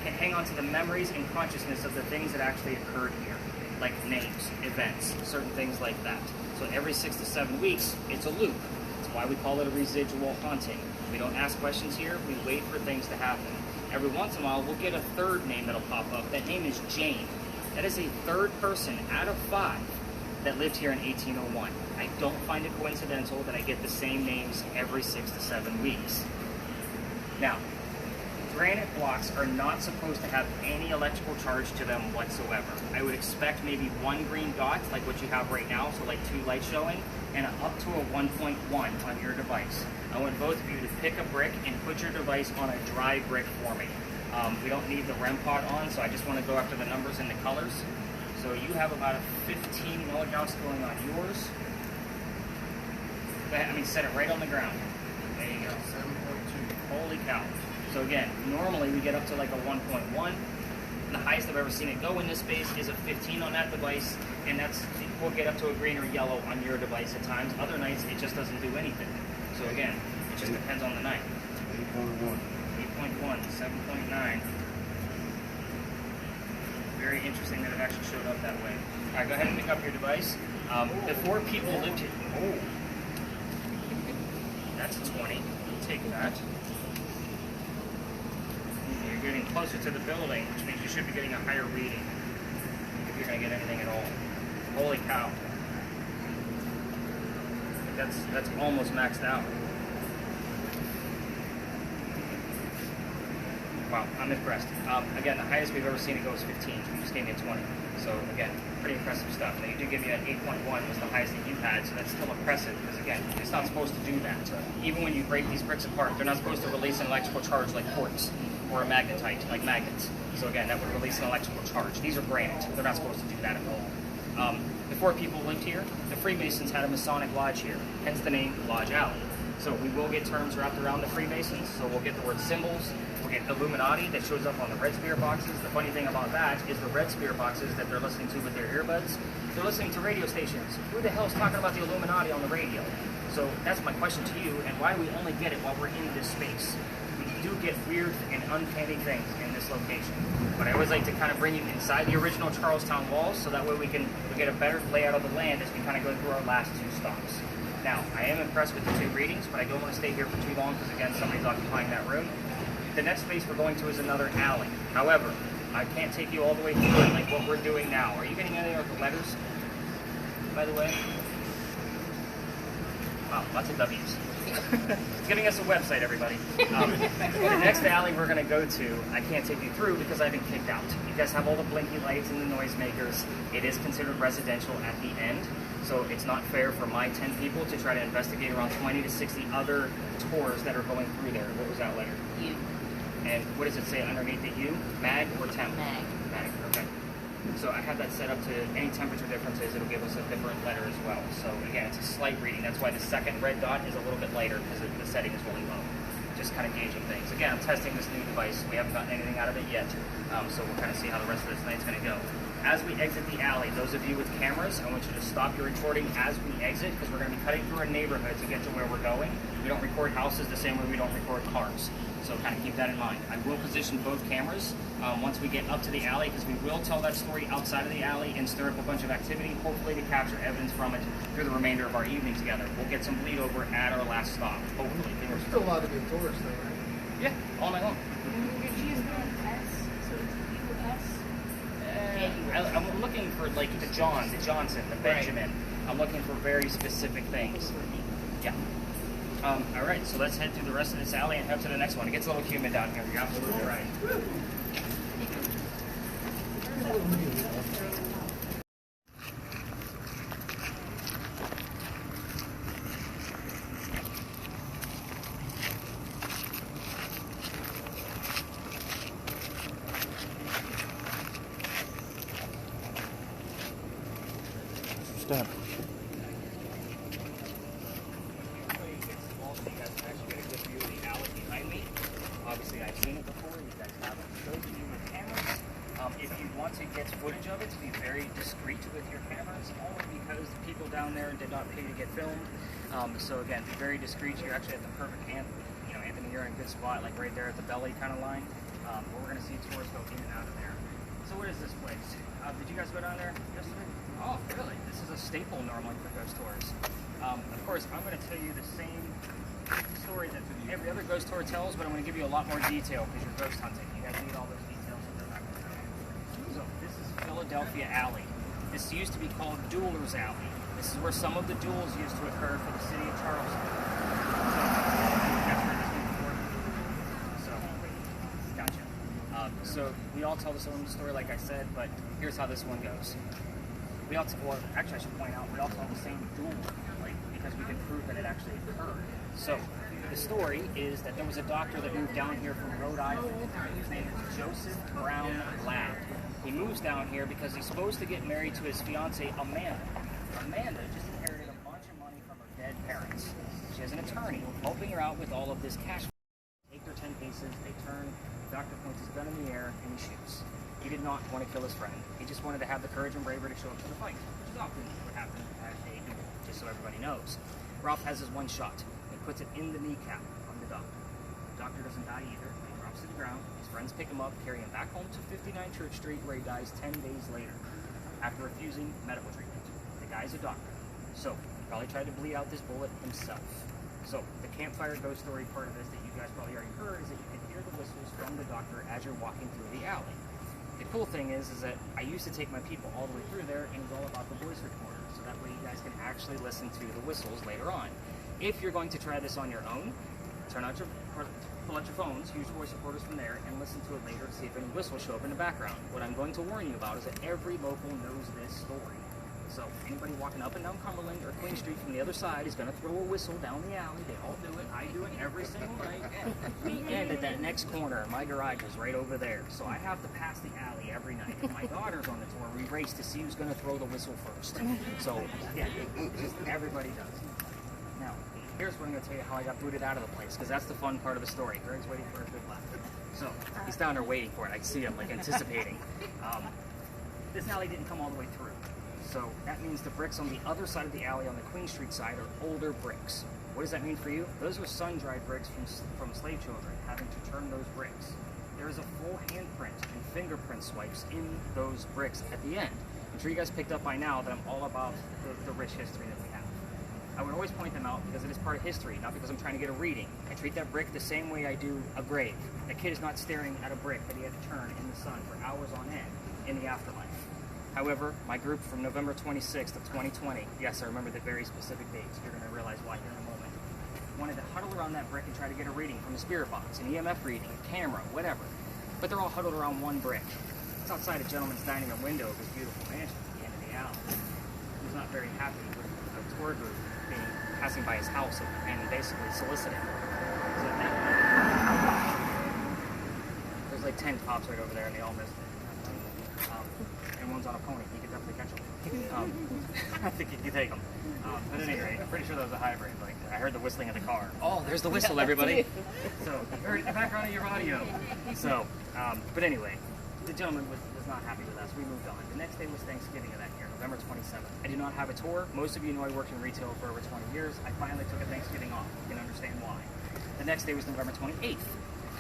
can hang on to the memories and consciousness of the things that actually occurred here, like names, events, certain things like that. So every 6 to 7 weeks, it's a loop. That's why we call it a residual haunting. We don't ask questions here, we wait for things to happen. Every once in a while, we'll get a 3rd name that'll pop up. That name is Jane. That is a 3rd person out of 5 that lived here in 1801. I don't find it coincidental that I get the same names every 6 to 7 weeks. Now, granite blocks are not supposed to have any electrical charge to them whatsoever. I would expect maybe 1 green dot, like what you have right now, so like 2 lights showing, and up to a 1.1 on your device. I want both of you to pick a brick and put your device on a dry brick for me. We don't need the REM pod on, so I just want to go after the numbers and the colors. So you have about a 15 milligauss going on yours. Set it right on the ground. There you go. 7.2. Holy cow. So again, normally we get up to like a 1.1. The highest I've ever seen it go in this space is a 15 on that device, and we'll get up to a green or yellow on your device at times. Other nights, it just doesn't do anything. So again, it just depends on the night. 8.1. 8.1, 7.9. Very interesting that it actually showed up that way. All right, go ahead and pick up your device. Before people lived here, oh, that's a 20. We'll take that. You're getting closer to the building, which means you should be getting a higher reading if you're going to get anything at all. Holy cow! That's almost maxed out. Wow, I'm impressed. Again, the highest we've ever seen it go is 15. You just gave me a 20. So again, pretty impressive stuff. Now you do give me an 8.1 was the highest that you've had, so that's still impressive because again, it's not supposed to do that. Even when you break these bricks apart, they're not supposed to release an electrical charge like quartz or a magnetite like magnets. So again, that would release an electrical charge. These are granite. They're not supposed to do that at all. Before people lived here, the Freemasons had a Masonic lodge here, hence the name Lodge Alley. So we will get terms wrapped around the Freemasons, so we'll get the word symbols, we'll get Illuminati that shows up on the red spirit boxes. The funny thing about that is the red spirit boxes that they're listening to with their earbuds, they're listening to radio stations. Who the hell's talking about the Illuminati on the radio? So that's my question to you, and why we only get it while we're in this space. We do get weird and uncanny things in this location. But I always like to kind of bring you inside the original Charlestown walls, so that way we get a better layout of the land as we kind of go through our last 2 stops. Now, I am impressed with the 2 readings, but I don't want to stay here for too long because, again, somebody's occupying that room. the next space we're going to is another alley. However, I can't take you all the way through it like what we're doing now. Are you getting any of the letters, by the way? Wow, lots of W's. It's giving us a website, everybody. The next alley we're going to go to, I can't take you through because I've been kicked out. You guys have all the blinky lights and the noisemakers. It is considered residential at the end, so it's not fair for my 10 people to try to investigate around 20 to 60 other tours that are going through there. What was that letter? U. And what does it say underneath the U? Mag or temp? Mag. Mag, okay. So I have that set up to any temperature differences, it'll give us a different letter as well. So again, it's a slight reading. That's why the second red dot is a little bit lighter because the setting is really low. Just kind of gauging things. Again, I'm testing this new device. We haven't gotten anything out of it yet. So we'll kind of see how the rest of this night's going to go. As we exit the alley, those of you with cameras, I want you to stop your recording as we exit because we're going to be cutting through a neighborhood to get to where we're going. We don't record houses the same way we don't record cars. So kind of keep that in mind. I will position both cameras once we get up to the alley because we will tell that story outside of the alley and stir up a bunch of activity, hopefully to capture evidence from it through the remainder of our evening together. We'll get some bleed over at our last stop, hopefully. There's still a lot of good tourists though, right? Yeah, all night long. I'm looking for like the John, the Johnson, the Benjamin. Right. I'm looking for very specific things. Yeah. All right, so let's head through the rest of this alley and head to the next one. It gets a little humid down here. You're absolutely right. Step. Obviously, I've seen it before. You guys haven't. Those of you with cameras, if you want to get footage of it, be very discreet with your cameras, only because the people down there did not pay to get filmed. So again, be very discreet. You're actually at the perfect Anthony, you're in a good spot, like right there at the belly kind of line. Where we're going to see tours go in and out of there. So what is this place? Did you guys go down there yesterday? Oh, really? This is a staple normally for ghost tours. Of course, I'm going to tell you the same story that every other ghost tour tells, but I'm going to give you a lot more detail because you're ghost hunting. You guys need all those details. So this is Philadelphia Alley. This used to be called Duelers Alley. This is where some of the duels used to occur for the city of Charleston. Gotcha. So we all tell this own story, like I said, but here's how this one goes. We all actually, I should point out, we all tell the same duel, because we can prove that it actually occurred. So the story is that there was a doctor that moved down here from Rhode Island. His name is Joseph Brown Ladd. He moves down here because he's supposed to get married to his fiancée, Amanda. Amanda just inherited a bunch of money from her dead parents. She has an attorney helping her out with all of this cash. They take their 10 cases, they turn, the doctor points his gun in the air, and he shoots. He did not want to kill his friend. He just wanted to have the courage and bravery to show up to the fight, which is often what happens at a duel, just so everybody knows. Ralph has his one shot. He puts it in the kneecap of the doctor. The doctor doesn't die either. He drops to the ground. His friends pick him up, carry him back home to 59 Church Street, where he dies 10 days later after refusing medical treatment. The guy's a doctor, so he probably tried to bleed out this bullet himself. So the campfire ghost story part of this that you guys probably already heard is that you can hear the whistles from the doctor as you're walking through the alley. The cool thing is that I used to take my people all the way through there and go about the voice recorder, so that way you guys can actually listen to the whistles later on. If you're going to try this on your own, pull out your phones, use your voice recorders from there, and listen to it later to see if any whistles show up in the background. What I'm going to warn you about is that every local knows this story. So anybody walking up and down Cumberland or Queen Street from the other side is going to throw a whistle down the alley. They all do it. I do it every single night. We end at that next corner. My garage is right over there. So I have to pass the alley every night. If my daughter's on the tour, we race to see who's going to throw the whistle first. So yeah, just everybody does. Now, here's what I'm going to tell you how I got booted out of the place, because that's the fun part of the story. Greg's waiting for a good laugh. So he's down there waiting for it. I can see him like anticipating. This alley didn't come all the way through. So that means the bricks on the other side of the alley on the Queen Street side are older bricks. What does that mean for you? Those were sun-dried bricks from slave children having to turn those bricks. There is a full handprint and fingerprint swipes in those bricks at the end. I'm sure you guys picked up by now that I'm all about the rich history that we have. I would always point them out because it is part of history, not because I'm trying to get a reading. I treat that brick the same way I do a grave. A kid is not staring at a brick that he had to turn in the sun for hours on end in the afterlife. However, my group from November 26th of 2020, yes, I remember the very specific dates, you're going to realize why here in a moment, wanted to huddle around that brick and try to get a reading from a spirit box, an EMF reading, a camera, whatever. But they're all huddled around one brick. It's outside a gentleman's dining room window of his beautiful mansion at the end of the alley. He was not very happy with a tour group passing by his house and basically soliciting. So there's like 10 cops right over there and they all missed it. And one's on a pony. You could definitely catch them. I think you could take them. But at any rate, I'm pretty sure that was a hybrid. Like, I heard the whistling of the car. Oh, there's the whistle, everybody. So, the background of your audio. So, but anyway, the gentleman was not happy with us. We moved on. The next day was Thanksgiving of that year, November 27th. I did not have a tour. Most of you know I worked in retail for over 20 years. I finally took a Thanksgiving off. You can understand why. The next day was November 28th.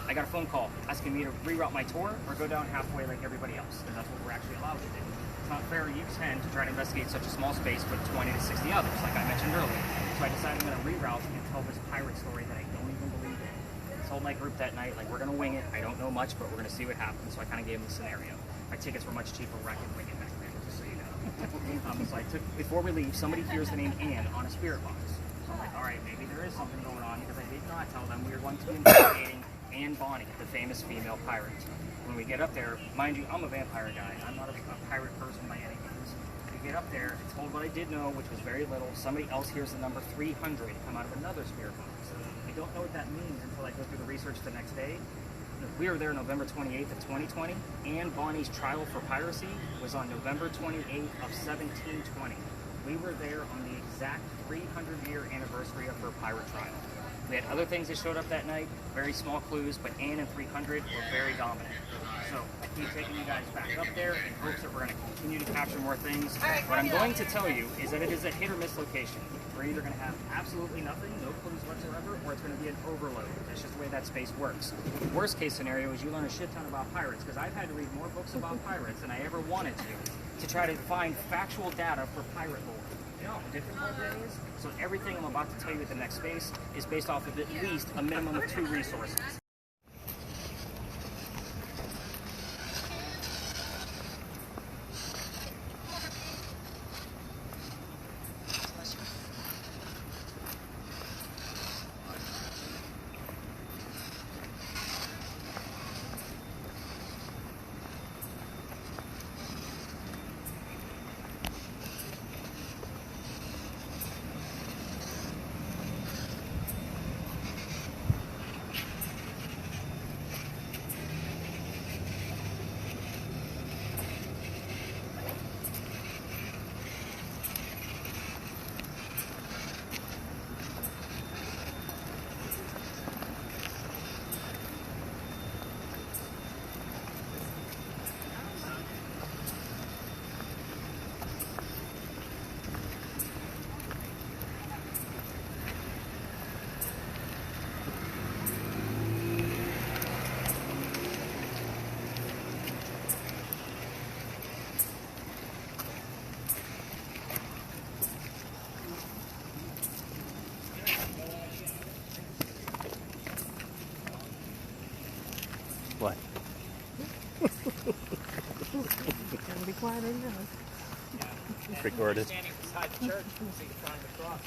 I got a phone call asking me to reroute my tour or go down halfway like everybody else, and that's what we're actually allowed to do. It's not fair to use 10 to try to investigate such a small space with 20 to 60 others, like I mentioned earlier. So I decided I'm going to reroute and tell this pirate story that I don't even believe in. I told my group that night, like, we're going to wing it. I don't know much, but we're going to see what happens. So I kind of gave them the scenario. My tickets were much cheaper where I could wing it back then, just so you know. So I took, before we leave, somebody hears the name Anne on a spirit box. So I'm like, all right, maybe there is something going on, because I did not tell them we were going to be investigating Anne Bonny, the famous female pirate. When we get up there, mind you, I'm a vampire guy. I'm not a pirate person by any means. We get up there, it's told what I did know, which was very little. Somebody else hears the number 300 come out of another spirit box. I don't know what that means until I go through the research the next day. We were there November 28th of 2020. Anne Bonny's trial for piracy was on November 28th of 1720. We were there on the exact 300-year anniversary of her pirate trial. We had other things that showed up that night, very small clues, but Anne and 300 were very dominant. So I keep taking you guys back up there in hopes that we're going to continue to capture more things. What I'm going to tell you is that it is a hit or miss location. We're either going to have absolutely nothing, no clues whatsoever, or it's going to be an overload. That's just the way that space works. Worst case scenario is you learn a shit ton about pirates, because I've had to read more books about pirates than I ever wanted to try to find factual data for pirate lore. You know how difficult that is? So everything I'm about to tell you at the next space is based off of at least a minimum of 2 resources. What? Gotta be quiet in here. Recorded. Standing beside the church, so you can find the cross.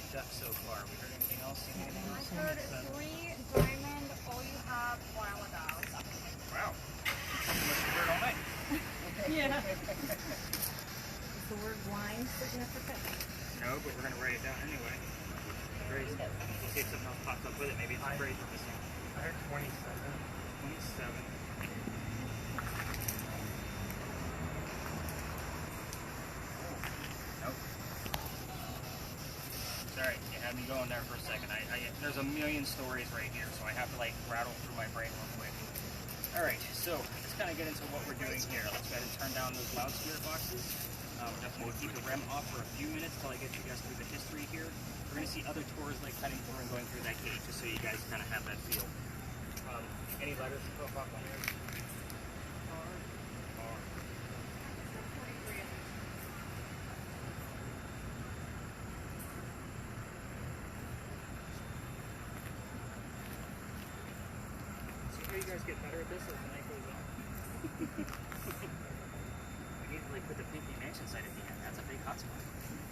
Duck so far. We heard anything else? Seen anything else? I heard 3 diamond, all you have, wild out. Wow. You must have heard all night. Yeah. Is the word blind significant? No, but we're going to write it down anyway. Phrase. We'll see if something else pops up with it. Maybe it's a phrase we're missing. I heard 27. 27. Nope. Sorry, you have me going there for a second. There's a million stories right here, so I have to like rattle through my brain real quick. All right, so let's kind of get into what we're doing here. Let's go ahead and turn down those loudspeaker boxes. We're definitely going to keep the REM off for a few minutes till I get you guys through the history here. We're going to see other tours like cutting through and going through that gate, just so you guys kind of have that feel. Any letters to put off on there? You guys get better at this as the night goes on. We need to like put the Pinky Mansion site at the end. That's a big hotspot.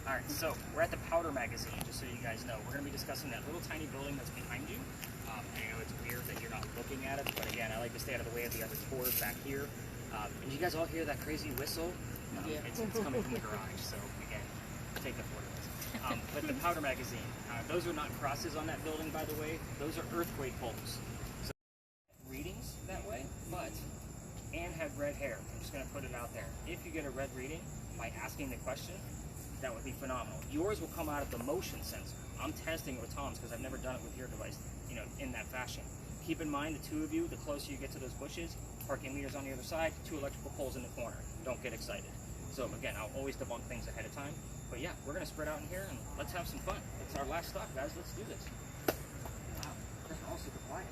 Alright, so we're at the Powder Magazine, just so you guys know. We're going to be discussing that little tiny building that's behind you. I know it's weird that you're not looking at it, but again, I like to stay out of the way of the other tours back here. And you guys all hear that crazy whistle? Yeah. It's coming from the garage, so again, take that for what it is. But the Powder Magazine, those are not crosses on that building, by the way. Those are earthquake poles. Readings that way, but Anne had red hair. I'm just going to put it out there. If you get a red reading by asking the question, that would be phenomenal. Yours will come out of the motion sensor. I'm testing it with Tom's because I've never done it with your device, in that fashion. Keep in mind, the two of you, the closer you get to those bushes, parking meters on the other side, 2 electrical poles in the corner. Don't get excited. So again, I'll always debunk things ahead of time. But yeah, we're going to spread out in here and let's have some fun. It's our last stop, guys. Let's do this. Wow, that's all super quiet.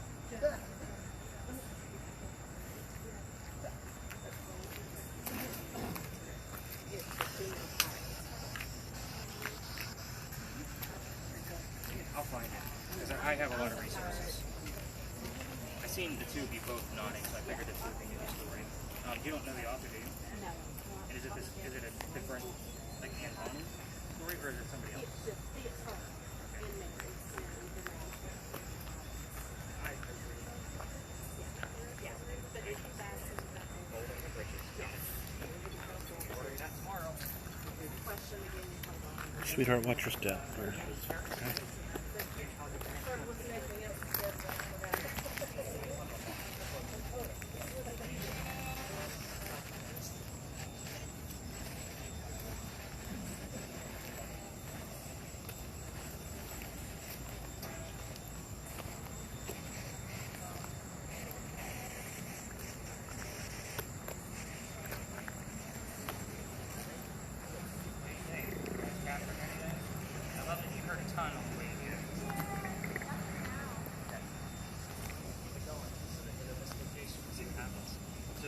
I'll find it, because I have a lot of resources. I seen the two of you both nodding, so I figured the two of you knew the story. You don't know the author, do you? No. And is it a different, like, Anne Bonny story, or is it somebody else? It's her. In Mary. Sweetheart, watch your step. Okay.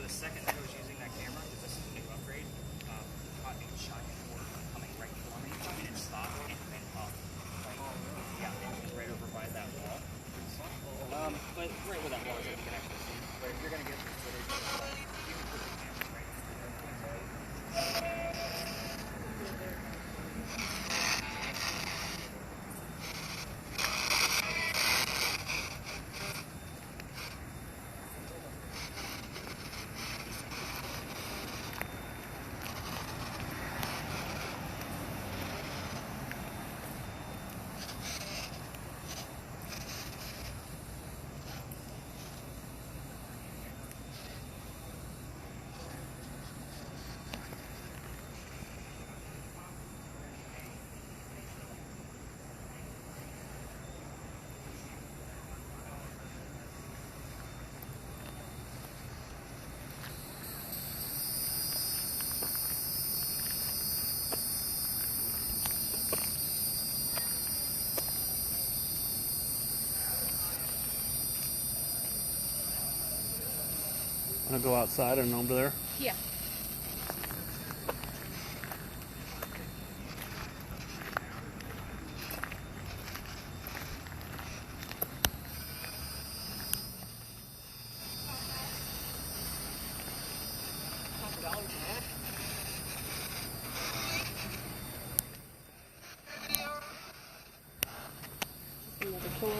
Second that I was using that camera, because this is a new upgrade, caught a giant orb coming right for me, and it stopped and went up. Yeah, it was right over by that wall. But right where that wall is, you can actually see. But if you're going to get this footage, you can put the camera right there. Want to go outside and over there? Yeah. Another tour.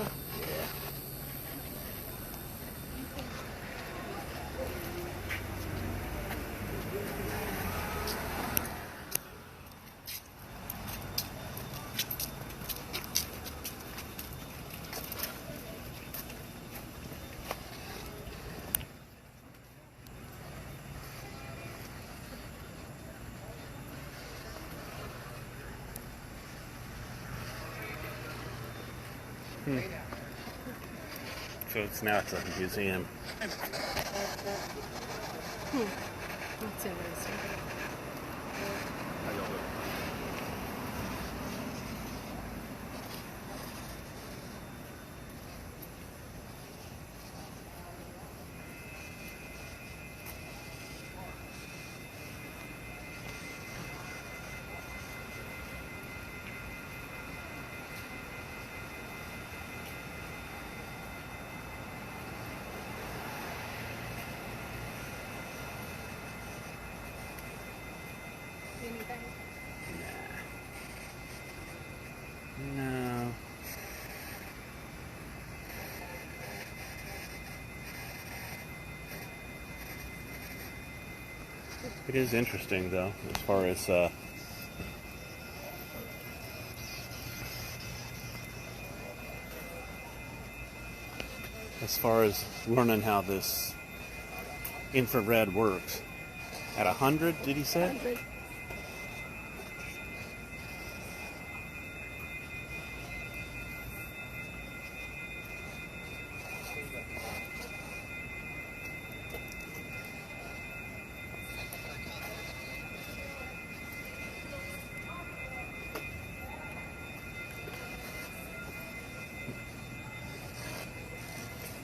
So it's now it's a museum. That's interesting. I don't know. Anything? No. It is interesting, though, as far as learning how this infrared works. At 100, did he say? 100.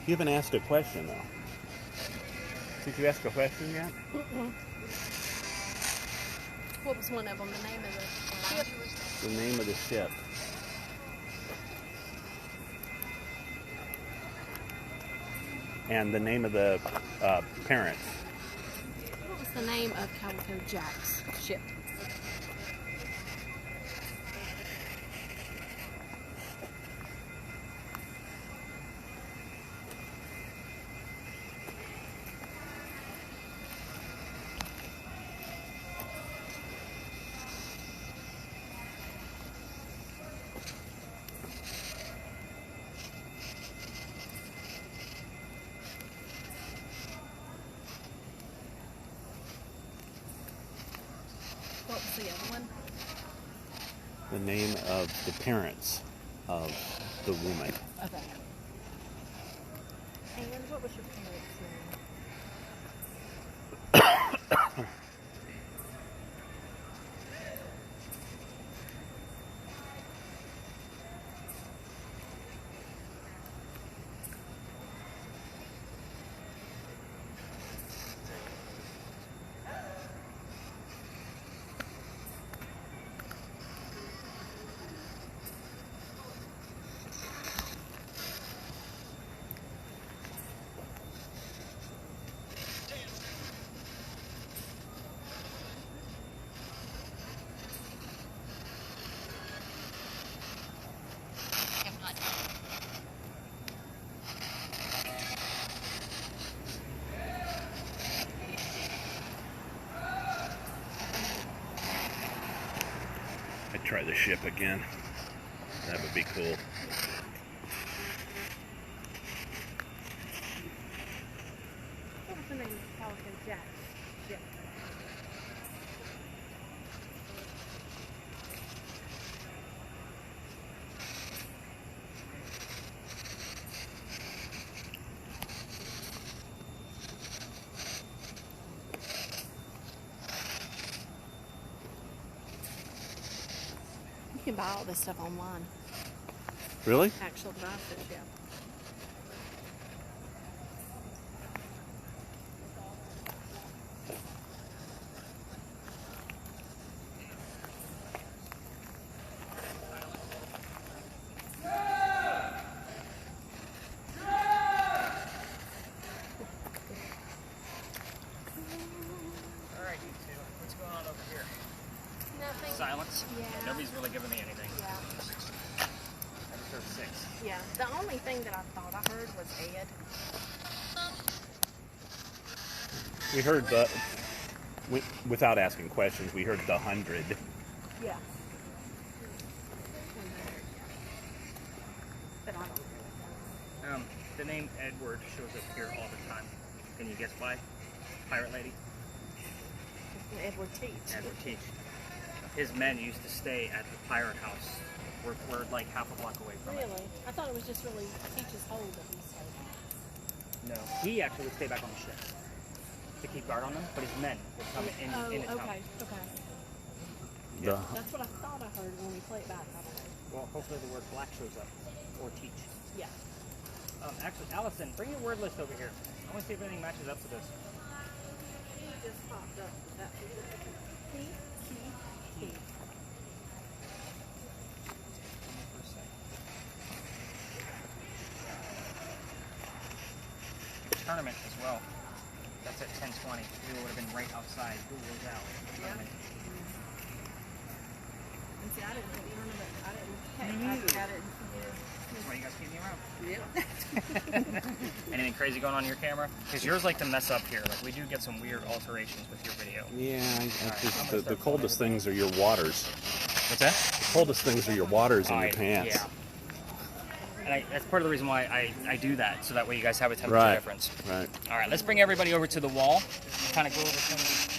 You haven't asked a question, though. Did you ask a question yet? What was one of them? The name of the ship? The name of the ship. And the name of the parents. What was the name of Calico Jack's ship? What was the other one? The name of the parents of the woman. Okay. And what was your parents' name? I'd try the ship again. That would be cool. What was the name of Calico Jack's ship? You can buy all this stuff online. Really? Actual devices, yeah. Alright, you two. What's going on over here? Nothing. Silence? Yeah. Nobody's really giving me anything. Yeah. Episode 6. Yeah. The only thing that I thought I heard was Ed. We heard without asking questions, we heard the 100. Yeah. But I don't know. The name Edward shows up here all the time. Can you guess why? Pirate lady? Edward Teach. Edward Teach. His men used to stay at the pirate house We're like half a block away from it. Really? I thought it was just really Peach's hold that he said. No, he actually would stay back on the ship to keep guard on them, but his men would come in his house. Okay. Yeah. That's what I thought I heard when we played back. I don't know. Well, hopefully the word black shows up, or teach. Yeah. Actually, Allison, bring your word list over here. I want to see if anything matches up to this. He just popped up. Key. Tournament as well. That's at 10:20. We would have been right outside. Who was out? Tournament. And see, I didn't remember. I didn't. That's why you guys keep me around. Yep. Anything crazy going on in your camera? Because yours like to mess up here. Like we do get some weird alterations with your video. Yeah, I think the coldest things are your waters. What's that? The coldest things are your waters in your pants. Yeah. And that's part of the reason why I do that, so that way you guys have a temperature difference. Right. All right, let's bring everybody over to the wall. Kind of go over some of these